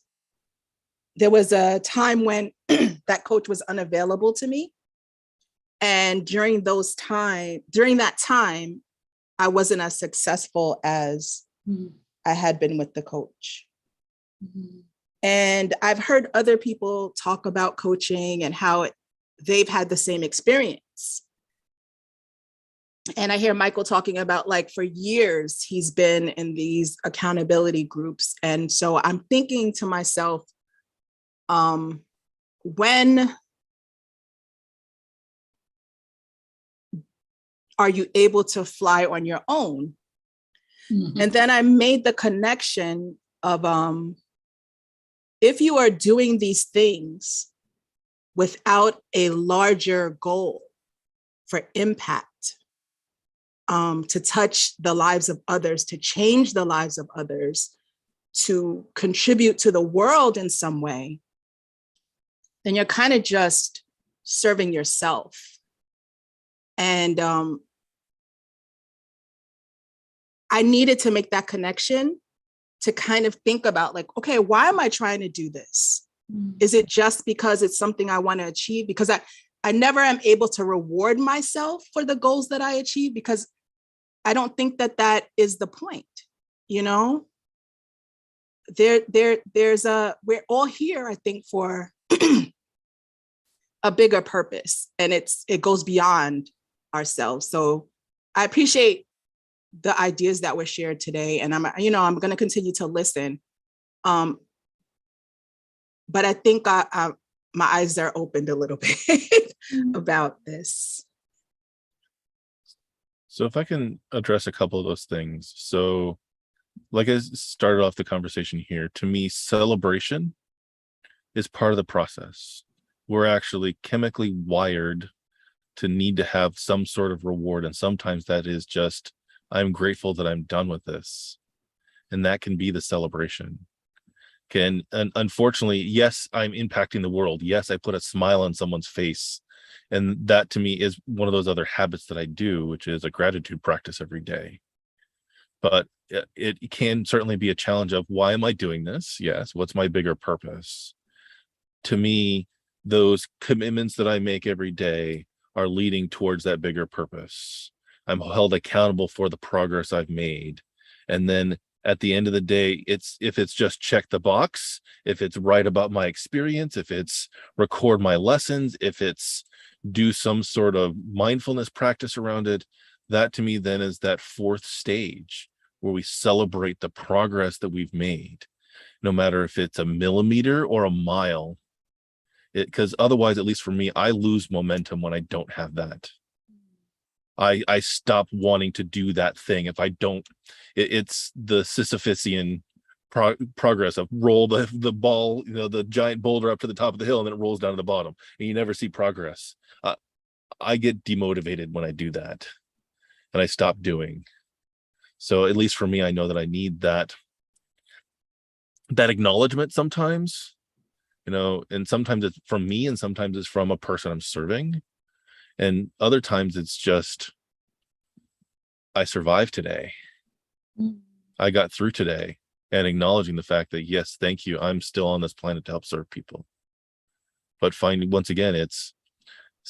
there was a time when that coach was unavailable to me. And during that time, I wasn't as successful as I had been with the coach. Mm-hmm. And I've heard other people talk about coaching and how they've had the same experience. And I hear Michael talking about, like, for years, he's been in these accountability groups. And so I'm thinking to myself, when are you able to fly on your own? Mm-hmm. And then I made the connection of, if you are doing these things without a larger goal for impact, to touch the lives of others, to change the lives of others, to contribute to the world in some way, then you're kind of just serving yourself. And I needed to make that connection to kind of think about, like, okay, why am I trying to do this? Is it just because it's something I want to achieve? Because I never am able to reward myself for the goals that I achieve, because I don't think that is the point, you know? We're all here, I think, for a bigger purpose, and it goes beyond ourselves. So I appreciate the ideas that were shared today, and I'm going to continue to listen. But I think my eyes are opened a little bit about this. So if I can address a couple of those things. So like I started off the conversation here, to me, celebration is part of the process. We're actually chemically wired to need to have some sort of reward. And sometimes that is just, I'm grateful that I'm done with this. And that can be the celebration. And unfortunately, yes, I'm impacting the world. Yes, I put a smile on someone's face. And that to me is one of those other habits that I do, which is a gratitude practice every day. But it can certainly be a challenge of, why am I doing this? Yes. What's my bigger purpose? To me, those commitments that I make every day are leading towards that bigger purpose. I'm held accountable for the progress I've made. And then at the end of the day, if it's just check the box, if it's write about my experience, if it's record my lessons, if it's do some sort of mindfulness practice around it, that to me then is that fourth stage where we celebrate the progress that we've made, no matter if it's a millimeter or a mile. Because otherwise, at least for me, I lose momentum when I don't have that. I stop wanting to do that thing if I don't. It's the Sisyphusian progress of roll the ball, the giant boulder up to the top of the hill, and then it rolls down to the bottom, and you never see progress. I get demotivated when I do that, and I stop doing. So at least for me, I know that I need that acknowledgement sometimes, and sometimes it's from me, and sometimes it's from a person I'm serving. And other times it's just, I survived today. I got through today, and acknowledging the fact that, yes, thank you, I'm still on this planet to help serve people. But once again, it's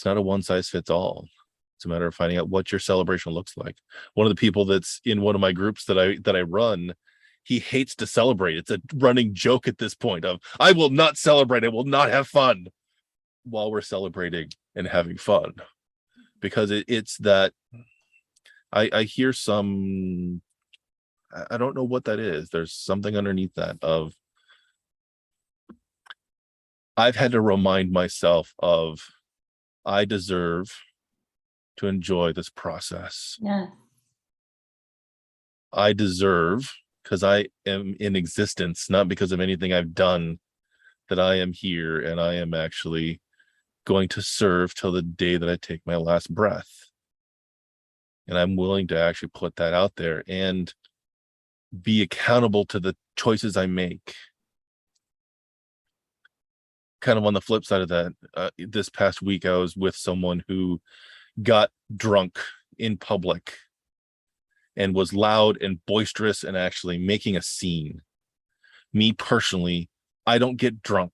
not a one size fits all. It's a matter of finding out what your celebration looks like. One of the people that's in one of my groups that I run, he hates to celebrate. It's a running joke at this point of, I will not celebrate. I will not have fun while we're celebrating and having fun. Because it's that I hear some, I don't know what that is. There's something underneath that of, I've had to remind myself of, I deserve to enjoy this process. Yeah. I deserve, because I am in existence, not because of anything I've done, that I am here and I am actually going to serve till the day that I take my last breath. And I'm willing to actually put that out there and be accountable to the choices I make. Kind of on the flip side of that, this past week, I was with someone who got drunk in public and was loud and boisterous and actually making a scene. Me personally, I don't get drunk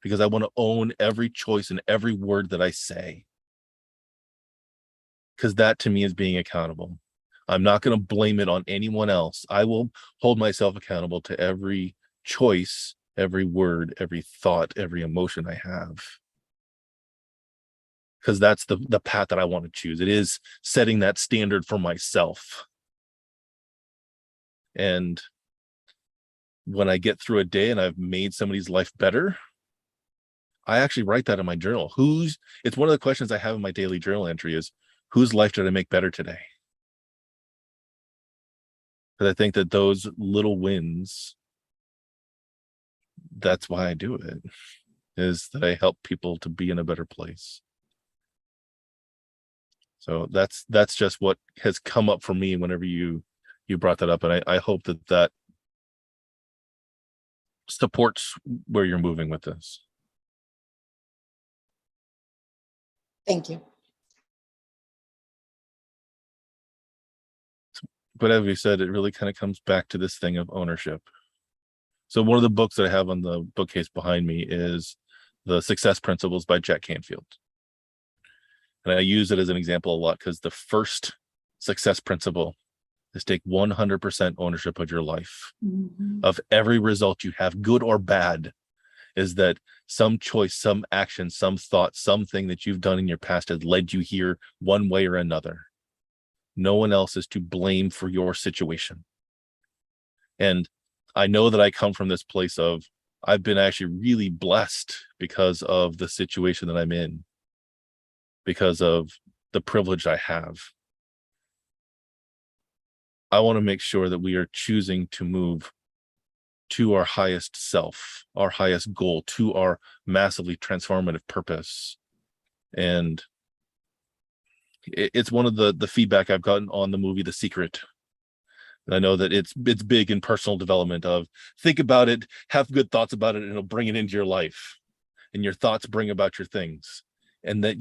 because I want to own every choice and every word that I say. Because that to me is being accountable. I'm not going to blame it on anyone else. I will hold myself accountable to every choice, every word, every thought, every emotion I have. Because that's the path that I want to choose. It is setting that standard for myself. And when I get through a day and I've made somebody's life better, I actually write that in my journal. It's one of the questions I have in my daily journal entry is, whose life did I make better today? Because I think that those little wins, that's why I do it, is that I help people to be in a better place. So that's just what has come up for me whenever you brought that up. And I hope that supports where you're moving with this. Thank you. But as we said, it really kind of comes back to this thing of ownership. So one of the books that I have on the bookcase behind me is The Success Principles by Jack Canfield. And I use it as an example a lot because the first success principle is take 100% ownership of your life, of every result you have, good or bad. Is that some choice, some action, some thought, something that you've done in your past has led you here one way or another. No one else is to blame for your situation. And I know that I come from this place of, I've been actually really blessed because of the situation that I'm in, because of the privilege I have. I want to make sure that we are choosing to move to our highest self, our highest goal, to our massively transformative purpose. And it's one of the feedback I've gotten on the movie The Secret. And I know that it's big in personal development of think about it, have good thoughts about it, and it'll bring it into your life. And your thoughts bring about your things. And that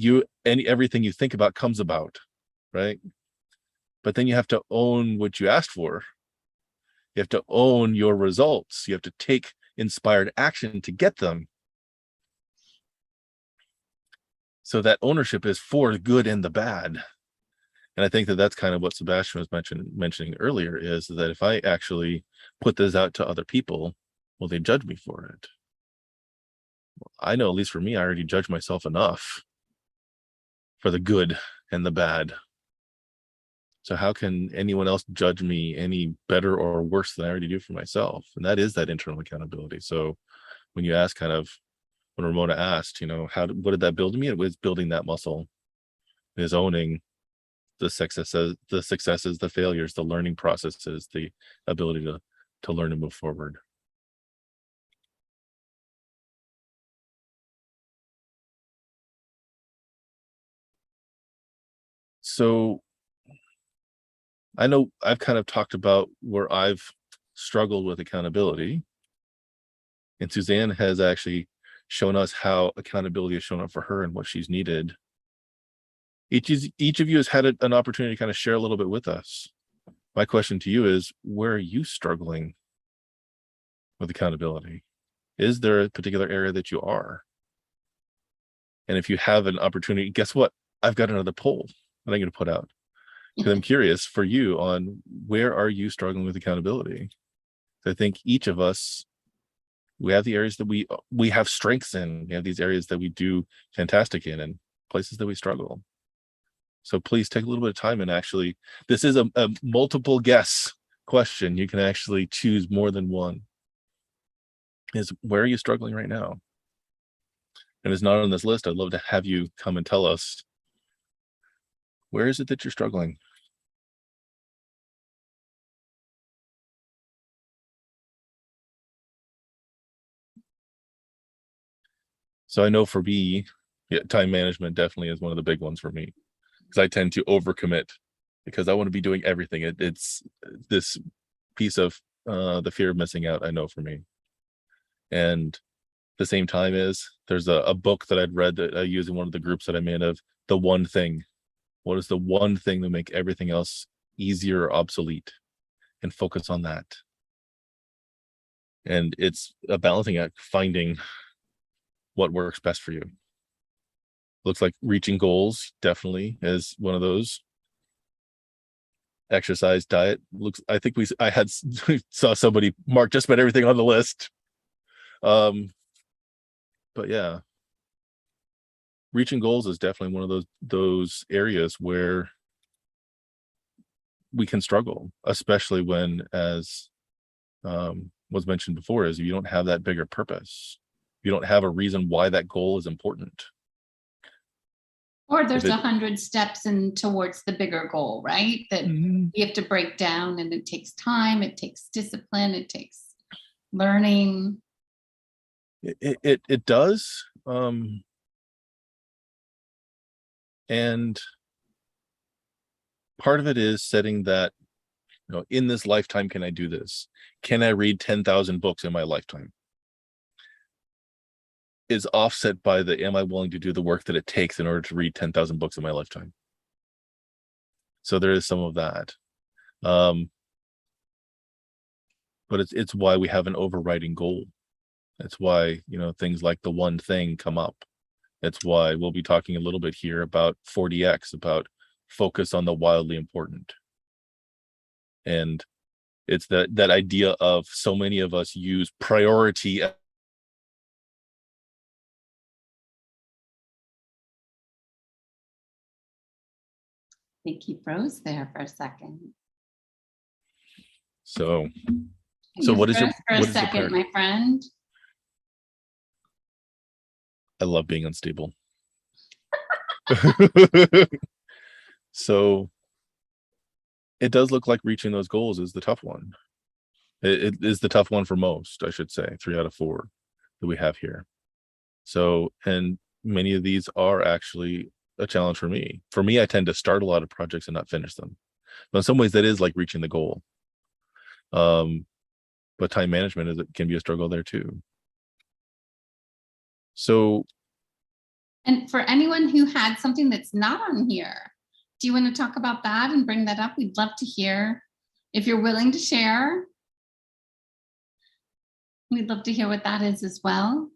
everything you think about comes about, right? But then you have to own what you asked for. You have to own your results. You have to take inspired action to get them. So that ownership is for the good and the bad. And I think that that's kind of what Sebastian was mentioning earlier, is that if I actually put this out to other people, will they judge me for it? Well, I know, at least for me, I already judge myself enough for the good and the bad. So how can anyone else judge me any better or worse than I already do for myself? And that is that internal accountability. So when you ask kind of, when Ramona asked, what did that build me? It was building that muscle, is owning the successes, the failures, the learning processes, the ability to learn and move forward. So I know I've kind of talked about where I've struggled with accountability, and Suzanne has actually shown us how accountability has shown up for her and what she's needed. Each of you has had an opportunity to kind of share a little bit with us. My question to you is, where are you struggling with accountability? Is there a particular area that you are? And if you have an opportunity, guess what? I've got another poll that I'm going to put out, because I'm curious for you on where are you struggling with accountability? So I think each of us, we have the areas that we have strengths in. We have these areas that we do fantastic in, and places that we struggle. So please take a little bit of time, and actually, this is a multiple guess question. You can actually choose more than one. Is where are you struggling right now? And it's not on this list. I'd love to have you come and tell us, where is it that you're struggling? So I know for me, time management definitely is one of the big ones for me, because I tend to overcommit because I want to be doing everything. It's this piece of the fear of missing out, I know, for me. And the same time is there's a book that I'd read that I use in one of the groups that I'm in, of the one thing. What is the one thing that make everything else easier or obsolete, and focus on that. And it's a balancing act, finding what works best for you. Looks like reaching goals definitely is one of those. Exercise, diet, I think I had saw somebody mark just about everything on the list. But yeah, reaching goals is definitely one of those areas where we can struggle, especially when, as was mentioned before, is you don't have that bigger purpose. You don't have a reason why that goal is important. Or there's 100 steps in towards the bigger goal, right? That you have to break down, and it takes time, it takes discipline, it takes learning. It does. And part of it is setting that, in this lifetime, can I do this? Can I read 10,000 books in my lifetime? Is offset by am I willing to do the work that it takes in order to read 10,000 books in my lifetime? So there is some of that. But it's why we have an overriding goal. That's why, things like the one thing come up. That's why we'll be talking a little bit here about 40X, about focus on the wildly important. And it's that idea of, so many of us use priority. I think he froze there for a second. So what is your, for a second, my friend? I love being unstable. So it does look like reaching those goals is the tough one. It is the tough one for most, I should say, 3 out of 4 that we have here. So, and many of these are actually a challenge for me. For me, I tend to start a lot of projects and not finish them. But in some ways, that is like reaching the goal. But time management can be a struggle there too. So, And for anyone who had something that's not on here, do you want to talk about that and bring that up? We'd love to hear. If you're willing to share, we'd love to hear what that is as well.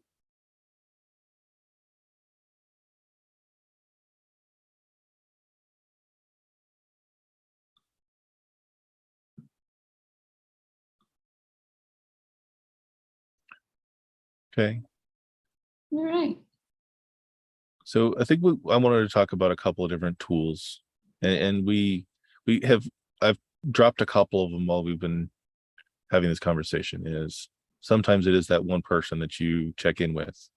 okay. All right. So I think I wanted to talk about a couple of different tools, and I've dropped a couple of them while we've been having this conversation. Is sometimes it is that one person that you check in with.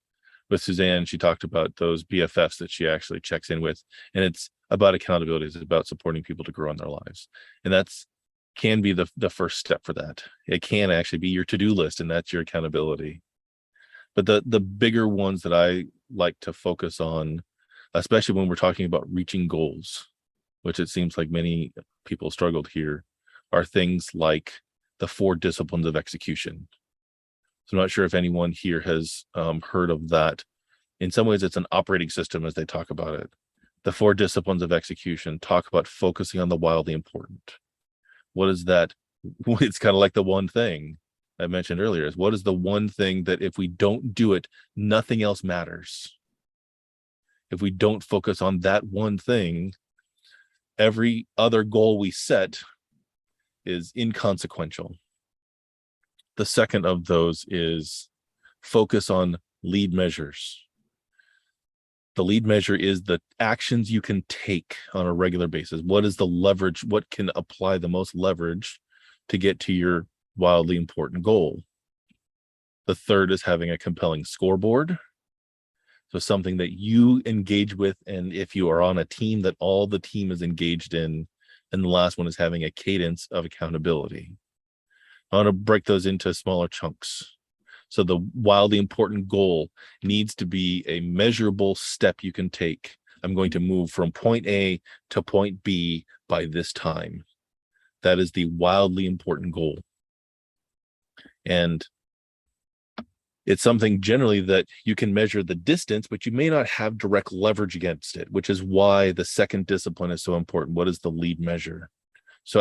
With Suzanne, she talked about those BFFs that she actually checks in with, and it's about accountability. It's about supporting people to grow in their lives, and that's can be the first step for that. It can actually be your to-do list, and that's your accountability. But the bigger ones that I like to focus on, especially when we're talking about reaching goals, which it seems like many people struggled here, are things like the 4 disciplines of execution. So I'm not sure if anyone here has heard of that. In some ways, it's an operating system as they talk about it. The 4 disciplines of execution talk about focusing on the wildly important. What is that? It's kind of like the one thing I mentioned earlier, is what is the one thing that if we don't do it, nothing else matters. If we don't focus on that one thing, every other goal we set is inconsequential. The second of those is focus on lead measures. The lead measure is the actions you can take on a regular basis. What is the leverage? What can apply the most leverage to get to your wildly important goal? The third is having a compelling scoreboard. So something that you engage with, and if you are on a team, that all the team is engaged in. And the last one is having a cadence of accountability. I want to break those into smaller chunks. So the wildly important goal needs to be a measurable step you can take. I'm going to move from point A to point B by this time. That is the wildly important goal. And it's something generally that you can measure the distance, but you may not have direct leverage against it, which is why the second discipline is so important. What is the lead measure? So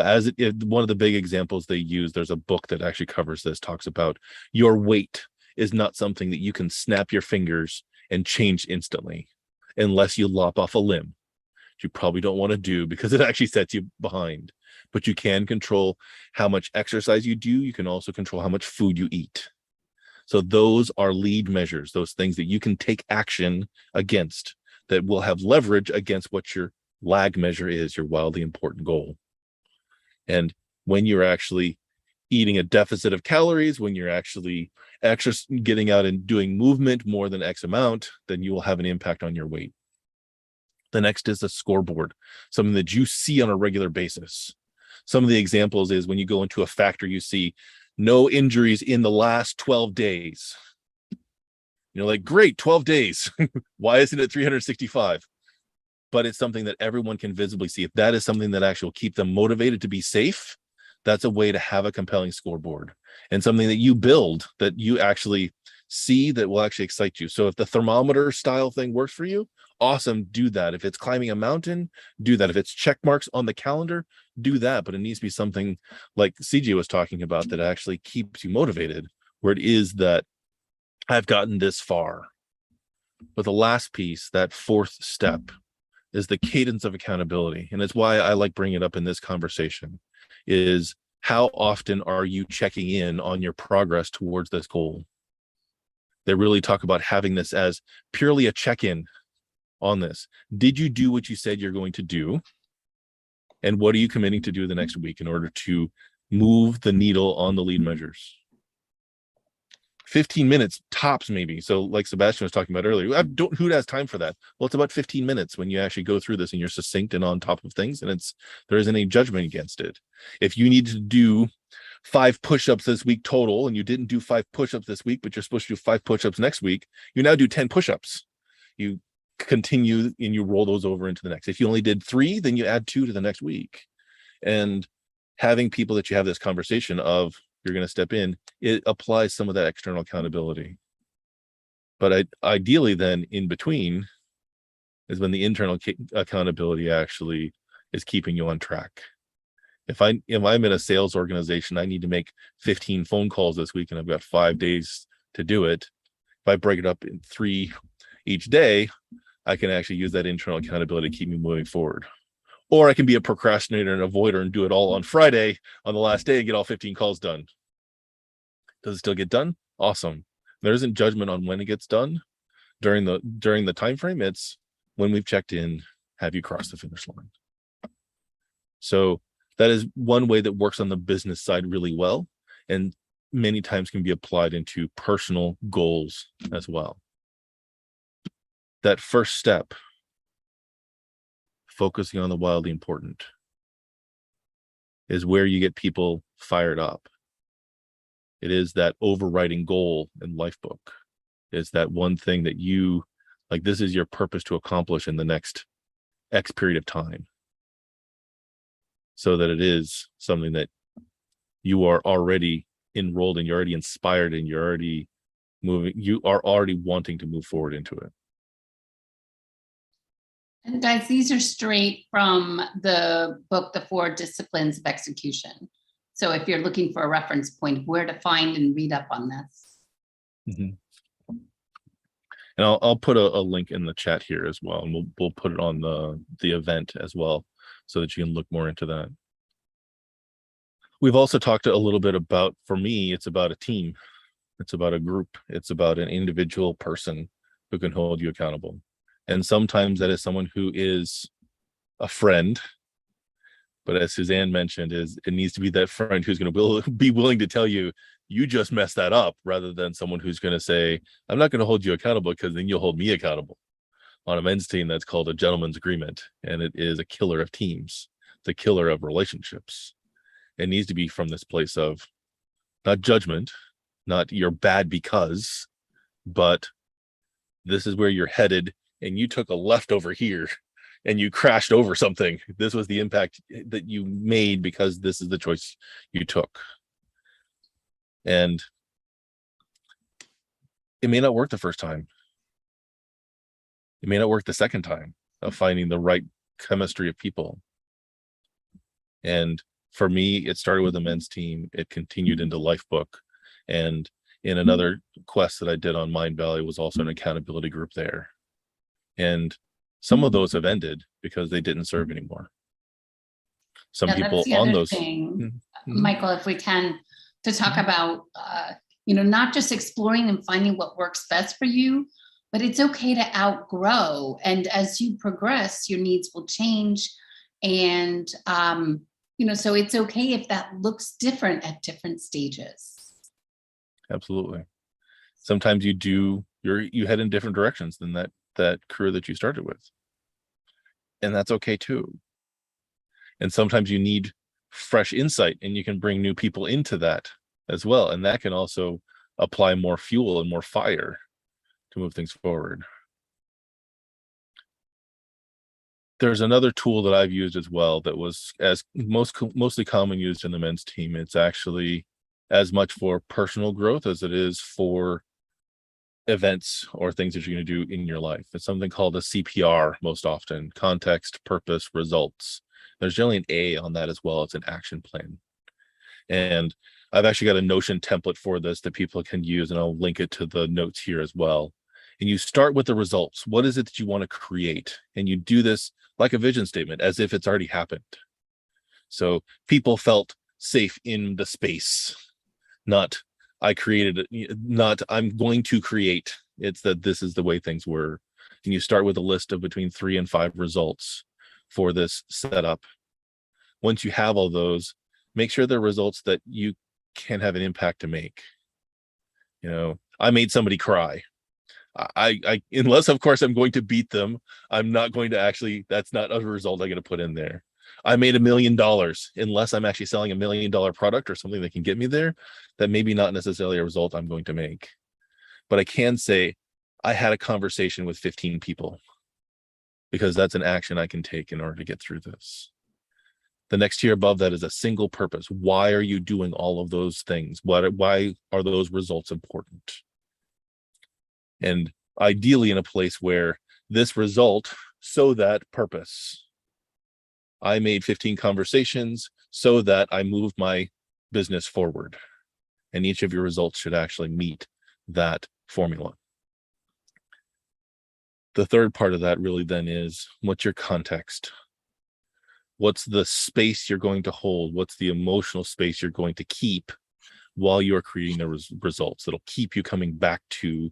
one of the big examples they use, there's a book that actually covers this, talks about your weight is not something that you can snap your fingers and change instantly unless you lop off a limb. You probably don't want to do because it actually sets you behind. But you can control how much exercise you do. You can also control how much food you eat. So those are lead measures, those things that you can take action against that will have leverage against what your lag measure is, your wildly important goal. And when you're actually eating a deficit of calories, when you're actually getting out and doing movement more than X amount, then you will have an impact on your weight. The next is a scoreboard, something that you see on a regular basis. Some of the examples is when you go into a factory, you see no injuries in the last 12 days. You're like, great, 12 days. Why isn't it 365? But it's something that everyone can visibly see. If that is something that actually will keep them motivated to be safe, that's a way to have a compelling scoreboard and something that you build that you actually see that will actually excite you. So if the thermometer style thing works for you, awesome, do that. If it's climbing a mountain, do that. If it's check marks on the calendar, do that. But it needs to be something like CJ was talking about that actually keeps you motivated, where it is that I've gotten this far. But the last piece, that fourth step, is the cadence of accountability. And it's why I like bringing it up in this conversation, is how often are you checking in on your progress towards this goal? They really talk about having this as purely a check-in on this. Did you do what you said you're going to do? And what are you committing to do the next week in order to move the needle on the lead measures? 15 minutes tops, maybe. So like Sebastian was talking about earlier, who has time for that? Well, it's about 15 minutes when you actually go through this and you're succinct and on top of things, and there isn't any judgment against it. If you need to do 5 push-ups this week total, and you didn't do 5 push-ups this week, but you're supposed to do 5 push-ups next week, you now do 10 push-ups. You continue and you roll those over into the next. If you only did 3, then you add 2 to the next week. And having people that you have this conversation of, you're going to step in, it applies some of that external accountability. But ideally then in between is when the internal accountability actually is keeping you on track. If I'm in a sales organization, I need to make 15 phone calls this week and I've got 5 days to do it. If I break it up in 3 each day, I can actually use that internal accountability to keep me moving forward. Or I can be a procrastinator and avoider and do it all on Friday on the last day and get all 15 calls done. Does it still get done? Awesome. There isn't judgment on when it gets done during the time frame. It's when we've checked in, have you crossed the finish line? So that is one way that works on the business side really well, and many times can be applied into personal goals as well. That first step, focusing on the wildly important, is where you get people fired up. It is that overriding goal in LifeBook. It's that one thing that you, like, this is your purpose to accomplish in the next X period of time. So that it is something that you are already enrolled in, you're already inspired, and you're already moving, you are already wanting to move forward into it. And guys, these are straight from the book, The 4 Disciplines of Execution. So if you're looking for a reference point, where to find and read up on this. Mm-hmm. And I'll put a link in the chat here as well, and we'll put it on the event as well, so that you can look more into that. We've also talked a little bit about, for me, it's about a team. It's about a group. It's about an individual person who can hold you accountable. And sometimes that is someone who is a friend. But as Suzanne mentioned, it needs to be that friend who's going to be willing to tell you, you just messed that up, rather than someone who's going to say, I'm not going to hold you accountable because then you'll hold me accountable. On a men's team, that's called a gentleman's agreement, and it is a killer of teams, the killer of relationships. It needs to be from this place of not judgment, not you're bad because, but this is where you're headed, and you took a left over here and you crashed over something. This was the impact that you made because this is the choice you took. And it may not work the first time. It may not work the second time of finding the right chemistry of people. And for me, it started with a men's team. It continued into LifeBook. And in another quest that I did on Mind Valley was also an accountability group there. And some of those have ended because they didn't serve anymore. Some people on those thing, Michael, if we can, to talk about, not just exploring and finding what works best for you, but it's okay to outgrow. And as you progress, your needs will change. And, so it's okay if that looks different at different stages. Absolutely. Sometimes you head in different directions than that career that you started with. And that's okay too. And sometimes you need fresh insight, and you can bring new people into that as well. And that can also apply more fuel and more fire to move things forward. There's another tool that I've used as well that was mostly common used in the men's team. It's actually as much for personal growth as it is for events or things that you're going to do in your life. It's something called a CPR most often: context, purpose, results. There's generally an A on that as well. It's an action plan. And I've actually got a Notion template for this that people can use, and I'll link it to the notes here as well. And you start with the results. What is it that you want to create? And you do this like a vision statement, as if it's already happened. So people felt safe in the space, not I created it, not I'm going to create. It's that this is the way things were. And you start with a list of between 3 and 5 results for this setup. Once you have all those, make sure they're results that you can have an impact to make. I made somebody cry. I unless of course I'm going to beat them, I'm not going to actually, that's not a result I'm going to put in there. I made $1 million, unless I'm actually selling $1 million product or something that can get me there, that maybe not necessarily a result I'm going to make. But I can say I had a conversation with 15 people, because that's an action I can take in order to get through this. The next tier above that is a single purpose. Why are you doing all of those things? Why are those results important? And ideally in a place where this result, so that purpose. I made 15 conversations so that I moved my business forward. And each of your results should actually meet that formula. The third part of that really then is, what's your context? What's the space you're going to hold? What's the emotional space you're going to keep while you're creating the results that'll keep you coming back to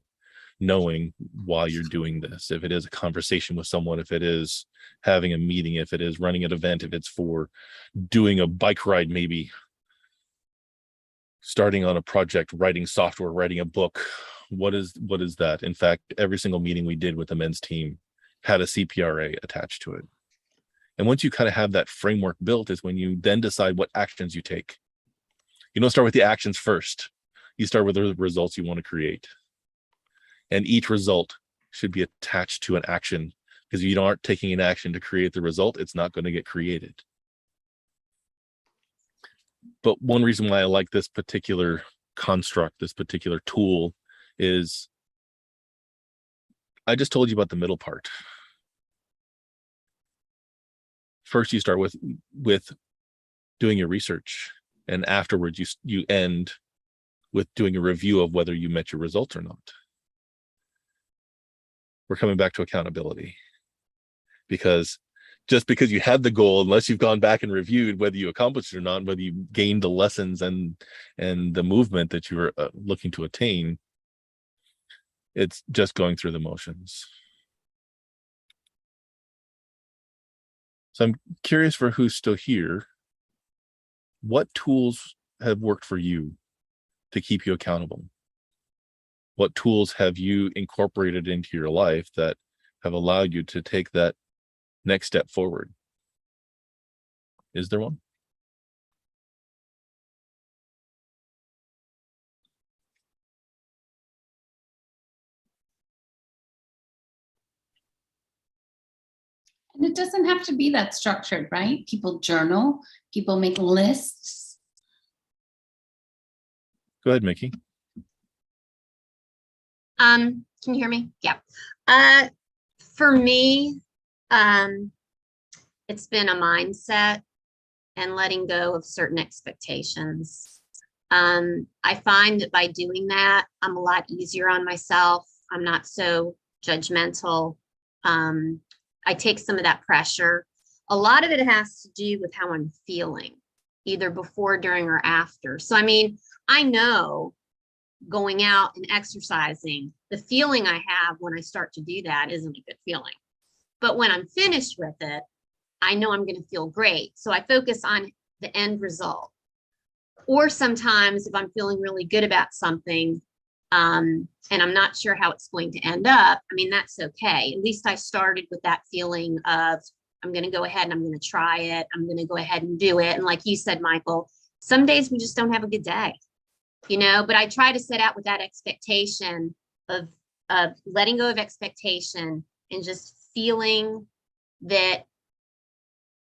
knowing why you're doing this? If it is a conversation with someone, if it is having a meeting, if it is running an event, if it's for doing a bike ride, maybe starting on a project, writing software, writing a book, what is that? In fact, every single meeting we did with the men's team had a CPRA attached to it. And once you kind of have that framework built is when you then decide what actions you take. You don't start with the actions first. You start with the results you want to create. And each result should be attached to an action, because if you aren't taking an action to create the result, it's not going to get created. But one reason why I like this particular construct, this particular tool, is I just told you about the middle part. First, you start with doing your research, and afterwards you end with doing a review of whether you met your results or not. We're coming back to accountability, because just because you had the goal, unless you've gone back and reviewed whether you accomplished it or not, whether you gained the lessons and the movement that you were looking to attain, it's just going through the motions. So I'm curious, for who's still here, what tools have worked for you to keep you accountable? What tools have you incorporated into your life that have allowed you to take that next step forward? Is there one? And it doesn't have to be that structured, right? People journal, people make lists. Go ahead, Mickey. Can you hear me? Yeah. For me, it's been a mindset and letting go of certain expectations. I find that by doing that, I'm a lot easier on myself. I'm not so judgmental. I take some of that pressure. A lot of it has to do with how I'm feeling, either before, during, or after. So, I mean, I know going out and exercising, the feeling I have when I start to do that isn't a good feeling. But when I'm finished with it, I know I'm going to feel great. So I focus on the end result. Or sometimes if I'm feeling really good about something, and I'm not sure how it's going to end up, I mean, that's okay. At least I started with that feeling of, I'm going to go ahead and I'm going to try it. I'm going to go ahead and do it. And like you said, Michael, some days we just don't have a good day, you know, but I try to set out with that expectation of letting go of expectation and just feeling that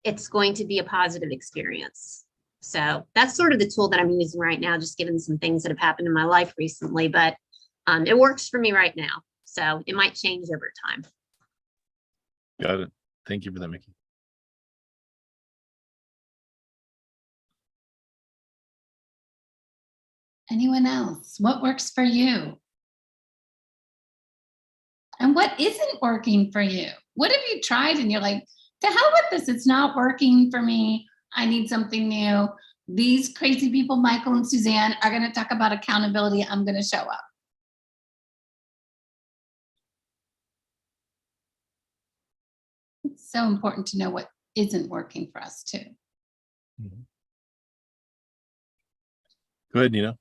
it's going to be a positive experience. So that's sort of the tool that I'm using right now, just given some things that have happened in my life recently, but it works for me right now. So it might change over time. Got it. Thank you for that, Mickey. Anyone else? What works for you? And what isn't working for you? What have you tried and you're like, to hell with this, it's not working for me. I need something new. These crazy people, Michael and Suzanne, are going to talk about accountability. I'm going to show up. It's so important to know what isn't working for us too. Go ahead, Nina.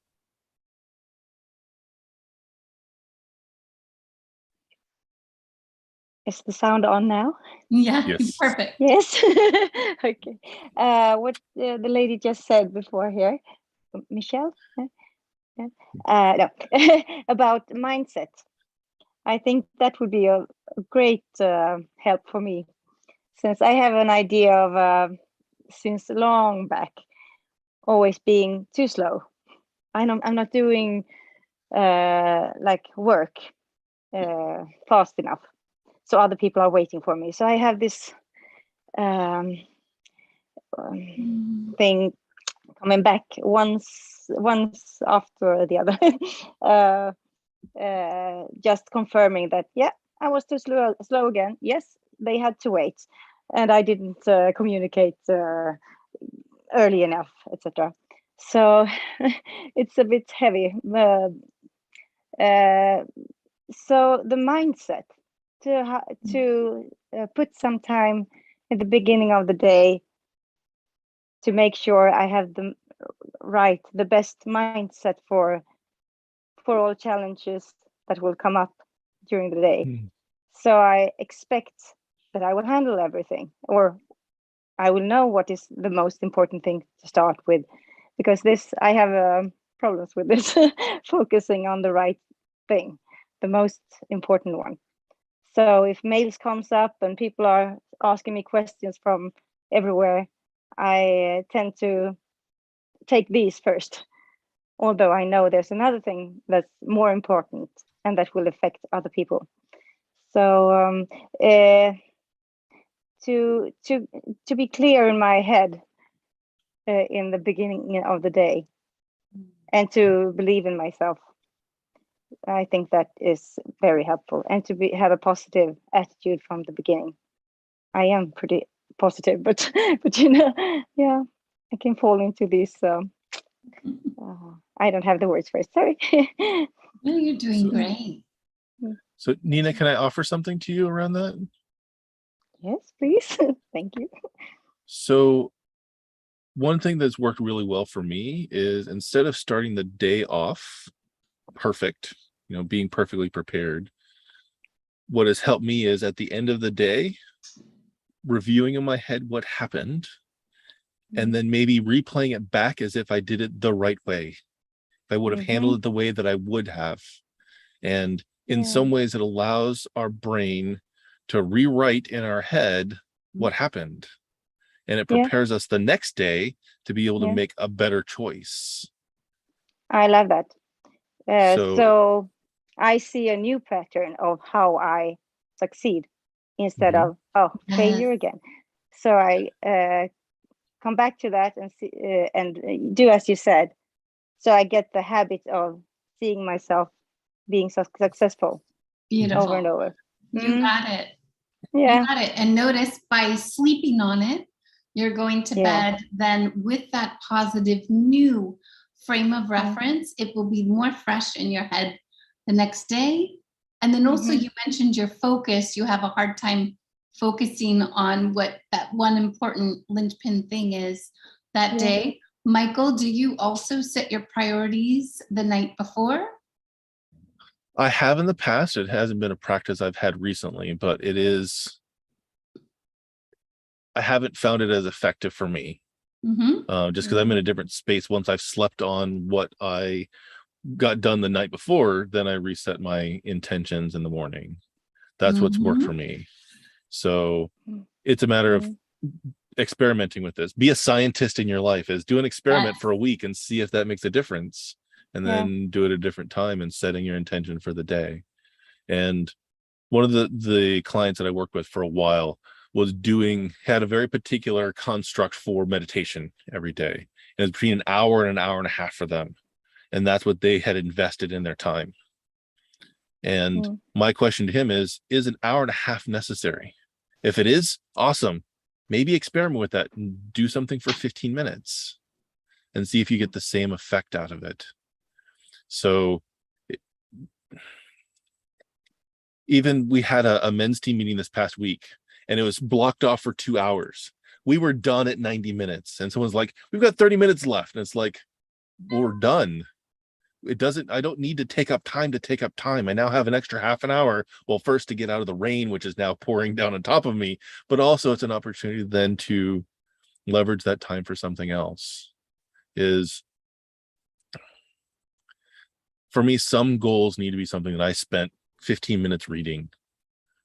Is the sound on now? Yeah, Yes. perfect. Yes. Okay. What the lady just said before here, Michelle? Yeah. No, about mindset. I think that would be a great help for me, since I have an idea of since long back always being too slow. I'm not doing like work fast enough, so other people are waiting for me. So I have this thing coming back once after the other. Just confirming that, yeah, I was too slow again. Yes, they had to wait, and I didn't communicate early enough, etc. So it's a bit heavy. So the mindset to put some time in the beginning of the day to make sure I have the best mindset for all challenges that will come up during the day. So I expect that I will handle everything, or I will know what is the most important thing to start with, because I have problems with this, focusing on the right thing, the most important one. So if mails comes up and people are asking me questions from everywhere, I tend to take these first, although I know there's another thing that's more important and that will affect other people. So to be clear in my head in the beginning of the day, and to believe in myself, I think that is very helpful, and to have a positive attitude from the beginning. I am pretty positive, but yeah, I can fall into this. I don't have the words for it. Sorry. No, you're doing great. So Nina, can I offer something to you around that? Yes, please. Thank you. So one thing that's worked really well for me is, instead of starting the day off perfect, being perfectly prepared, what has helped me is, at the end of the day, reviewing in my head what happened, and then maybe replaying it back as if I did it the right way. If I would have handled it the way that I would have. And in some ways, it allows our brain to rewrite in our head what happened. And it prepares us the next day to be able to make a better choice. I love that. So I see a new pattern of how I succeed instead of failure again. So I come back to that and see, and do as you said. So I get the habit of seeing myself being successful. Beautiful. Over and over. You got it. Yeah. You got it. And notice, by sleeping on it, you're going to bed then with that positive new frame of reference. It will be more fresh in your head the next day. And then also you mentioned your focus. You have a hard time focusing on what that one important linchpin thing is that day. Michael, do you also set your priorities the night before? I have in the past. It hasn't been a practice I've had recently, but it is. I haven't found it as effective for me. Just because I'm in a different space. Once I've slept on what I got done the night before, then I reset my intentions in the morning. That's what's worked for me. So it's a matter of experimenting with this. Be a scientist in your life. Do an experiment for a week and see if that makes a difference, and then do it at a different time and setting your intention for the day. And one of the clients that I worked with for a while had a very particular construct for meditation every day, and it's between an hour and an hour and a half for them, and that's what they had invested in their time. And my question to him is an hour and a half necessary? If it is, awesome. Maybe experiment with that and do something for 15 minutes and see if you get the same effect out of it. So even we had a men's team meeting this past week, and it was blocked off for 2 hours. We were done at 90 minutes, and someone's like, we've got 30 minutes left. And it's like, well, we're done. I don't need to take up time. I now have an extra half an hour. Well, first to get out of the rain, which is now pouring down on top of me, but also it's an opportunity then to leverage that time for something else. Is for me, some goals need to be something that I spent 15 minutes reading.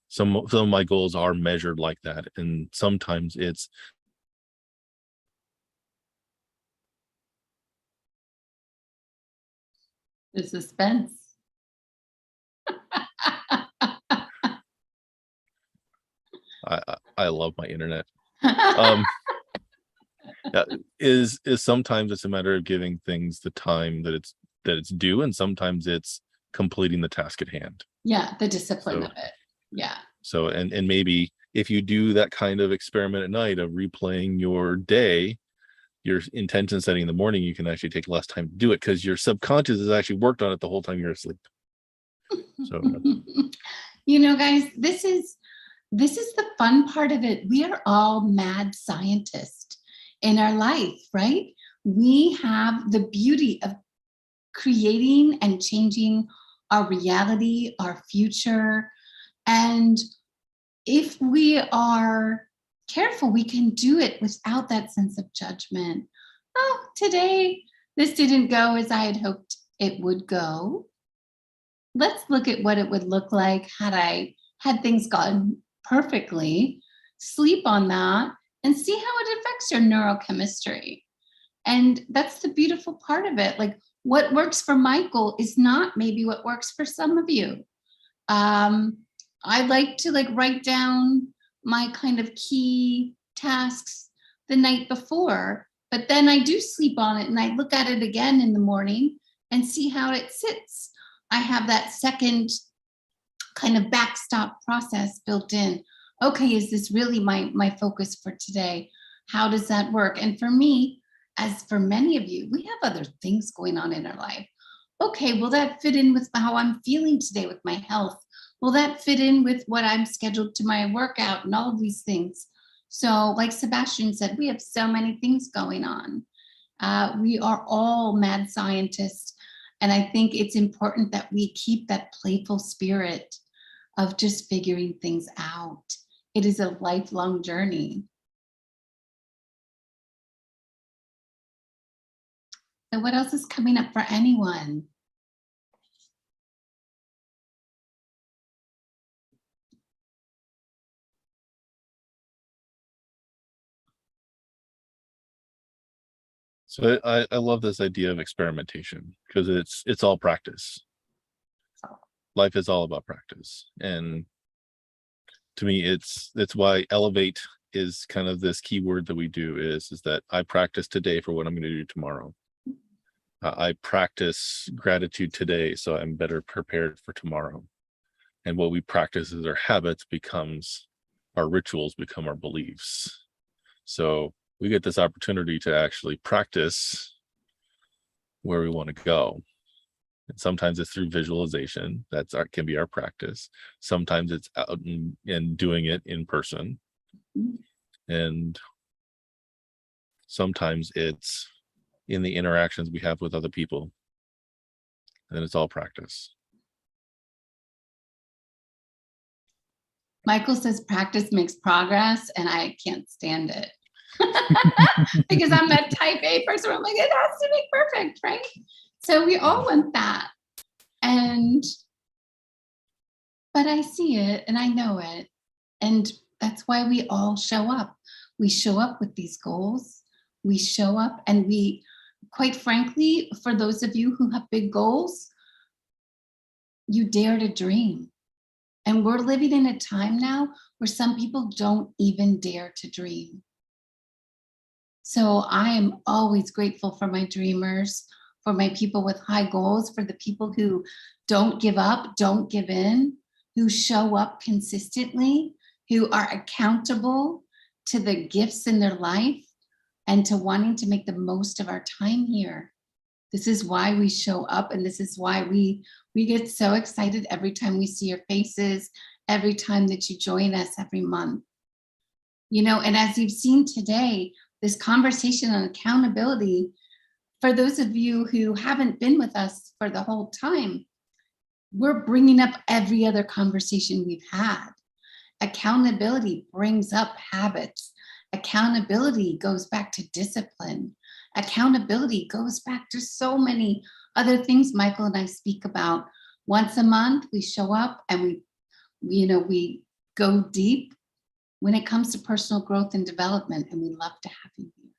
Some of my goals are measured like that. And sometimes it's The suspense. I love my internet. Is sometimes it's a matter of giving things the time that it's due, and sometimes it's completing the task at hand. Yeah, the discipline So- of it. Yeah. So, and maybe if you do that kind of experiment at night of replaying your day, your intention setting in the morning, you can actually take less time to do it because your subconscious has actually worked on it the whole time you're asleep. So, You know, guys, this is the fun part of it. We are all mad scientists in our life, right? We have the beauty of creating and changing our reality, our future. And if we are careful, we can do it without that sense of judgment. Oh, today this didn't go as I had hoped it would go. Let's look at what it would look like had things gone perfectly. Sleep on that and see how it affects your neurochemistry. And that's the beautiful part of it. Like what works for Michael is not maybe what works for some of you. I like to write down my kind of key tasks the night before, but then I do sleep on it and I look at it again in the morning and see how it sits. I have that second kind of backstop process built in. Okay, is this really my focus for today? How does that work? And for me, as for many of you, we have other things going on in our life. Okay, will that fit in with how I'm feeling today with my health? Will that fit in with what I'm scheduled to my workout and all of these things? So like Sebastian said, we have so many things going on. We are all mad scientists. And I think it's important that we keep that playful spirit of just figuring things out. It is a lifelong journey. So what else is coming up for anyone? so I love this idea of experimentation because it's all practice. Life is all about practice, and to me, it's why elevate is kind of this key word that we do is that I practice today for what I'm going to do tomorrow. I practice gratitude today so I'm better prepared for tomorrow. And what we practice as our habits becomes our rituals, become our beliefs. So we get this opportunity to actually practice where we want to go. And sometimes it's through visualization. Can be our practice. Sometimes it's out and doing it in person. And sometimes it's in the interactions we have with other people. And it's all practice. Michael says practice makes progress, and I can't stand it. Because I'm that type A person. I'm like, it has to be perfect, right? So we all want that. But I see it and I know it. And that's why we all show up. We show up with these goals. We show up and we, quite frankly, for those of you who have big goals, you dare to dream. And we're living in a time now where some people don't even dare to dream. So I am always grateful for my dreamers, for my people with high goals, for the people who don't give up, don't give in, who show up consistently, who are accountable to the gifts in their life and to wanting to make the most of our time here. This is why we show up, and this is why we get so excited every time we see your faces, every time that you join us every month. You know, and as you've seen today, this conversation on accountability for those of you who haven't been with us for the whole time, we're bringing up every other conversation we've had. Accountability brings up habits. Accountability goes back to discipline. Accountability goes back to so many other things Michael and I speak about. Once a month, we show up and we go deep when it comes to personal growth and development, and we love to have you here.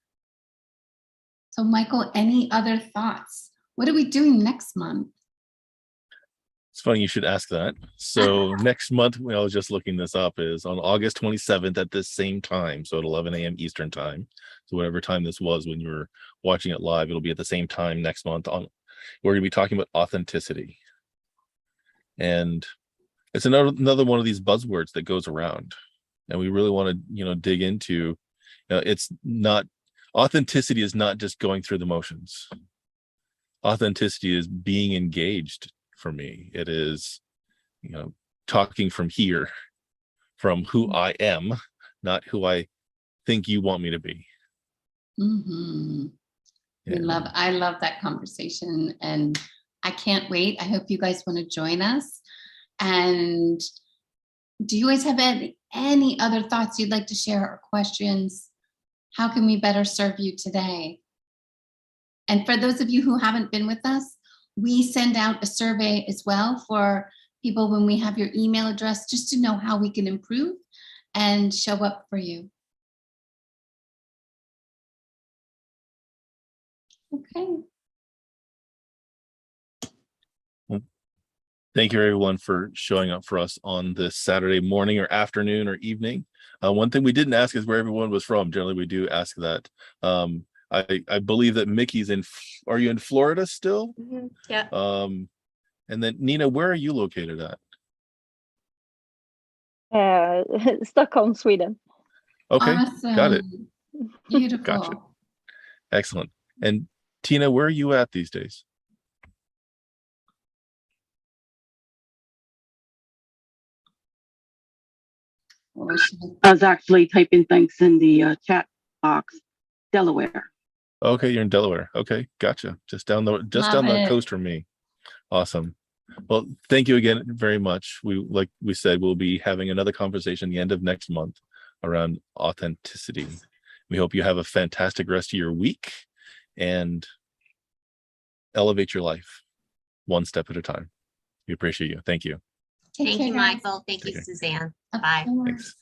So Michael, any other thoughts? What are we doing next month? It's funny you should ask that. So next month, I was just looking this up, is on August 27th at this same time. So at 11 a.m. Eastern time. So whatever time this was when you were watching it live, it'll be at the same time next month. We're going to be talking about authenticity. And it's another one of these buzzwords that goes around. And we really want to, dig into, it's not, authenticity is not just going through the motions. Authenticity is being engaged. For me, it is, talking from here, from who I am, not who I think you want me to be. Mm-hmm. Yeah. I love that conversation, and I can't wait. I hope you guys want to join us. And do you guys have any other thoughts you'd like to share or questions? How can we better serve you today? And for those of you who haven't been with us, we send out a survey as well for people when we have your email address, just to know how we can improve and show up for you. Okay. Well, thank you everyone for showing up for us on this Saturday morning or afternoon or evening. One thing we didn't ask is where everyone was from. Generally, we do ask that. I believe that Mickey's are you in Florida still? Mm-hmm. Yeah. And then Nina, where are you located at? Stockholm, Sweden. Okay, Awesome. got it. Beautiful. Gotcha. Excellent. And Tina, where are you at these days? I was actually typing things in the chat box. Delaware. Okay, you're in Delaware. Okay, gotcha. Just down the coast from me. Awesome. Well, thank you again very much. Like we said, we'll be having another conversation the end of next month around authenticity. We hope you have a fantastic rest of your week and elevate your life one step at a time. We appreciate you. Thank you. Take Thank care, you, guys. Michael. Thank you, Okay. Suzanne. Of Bye. course. Thanks.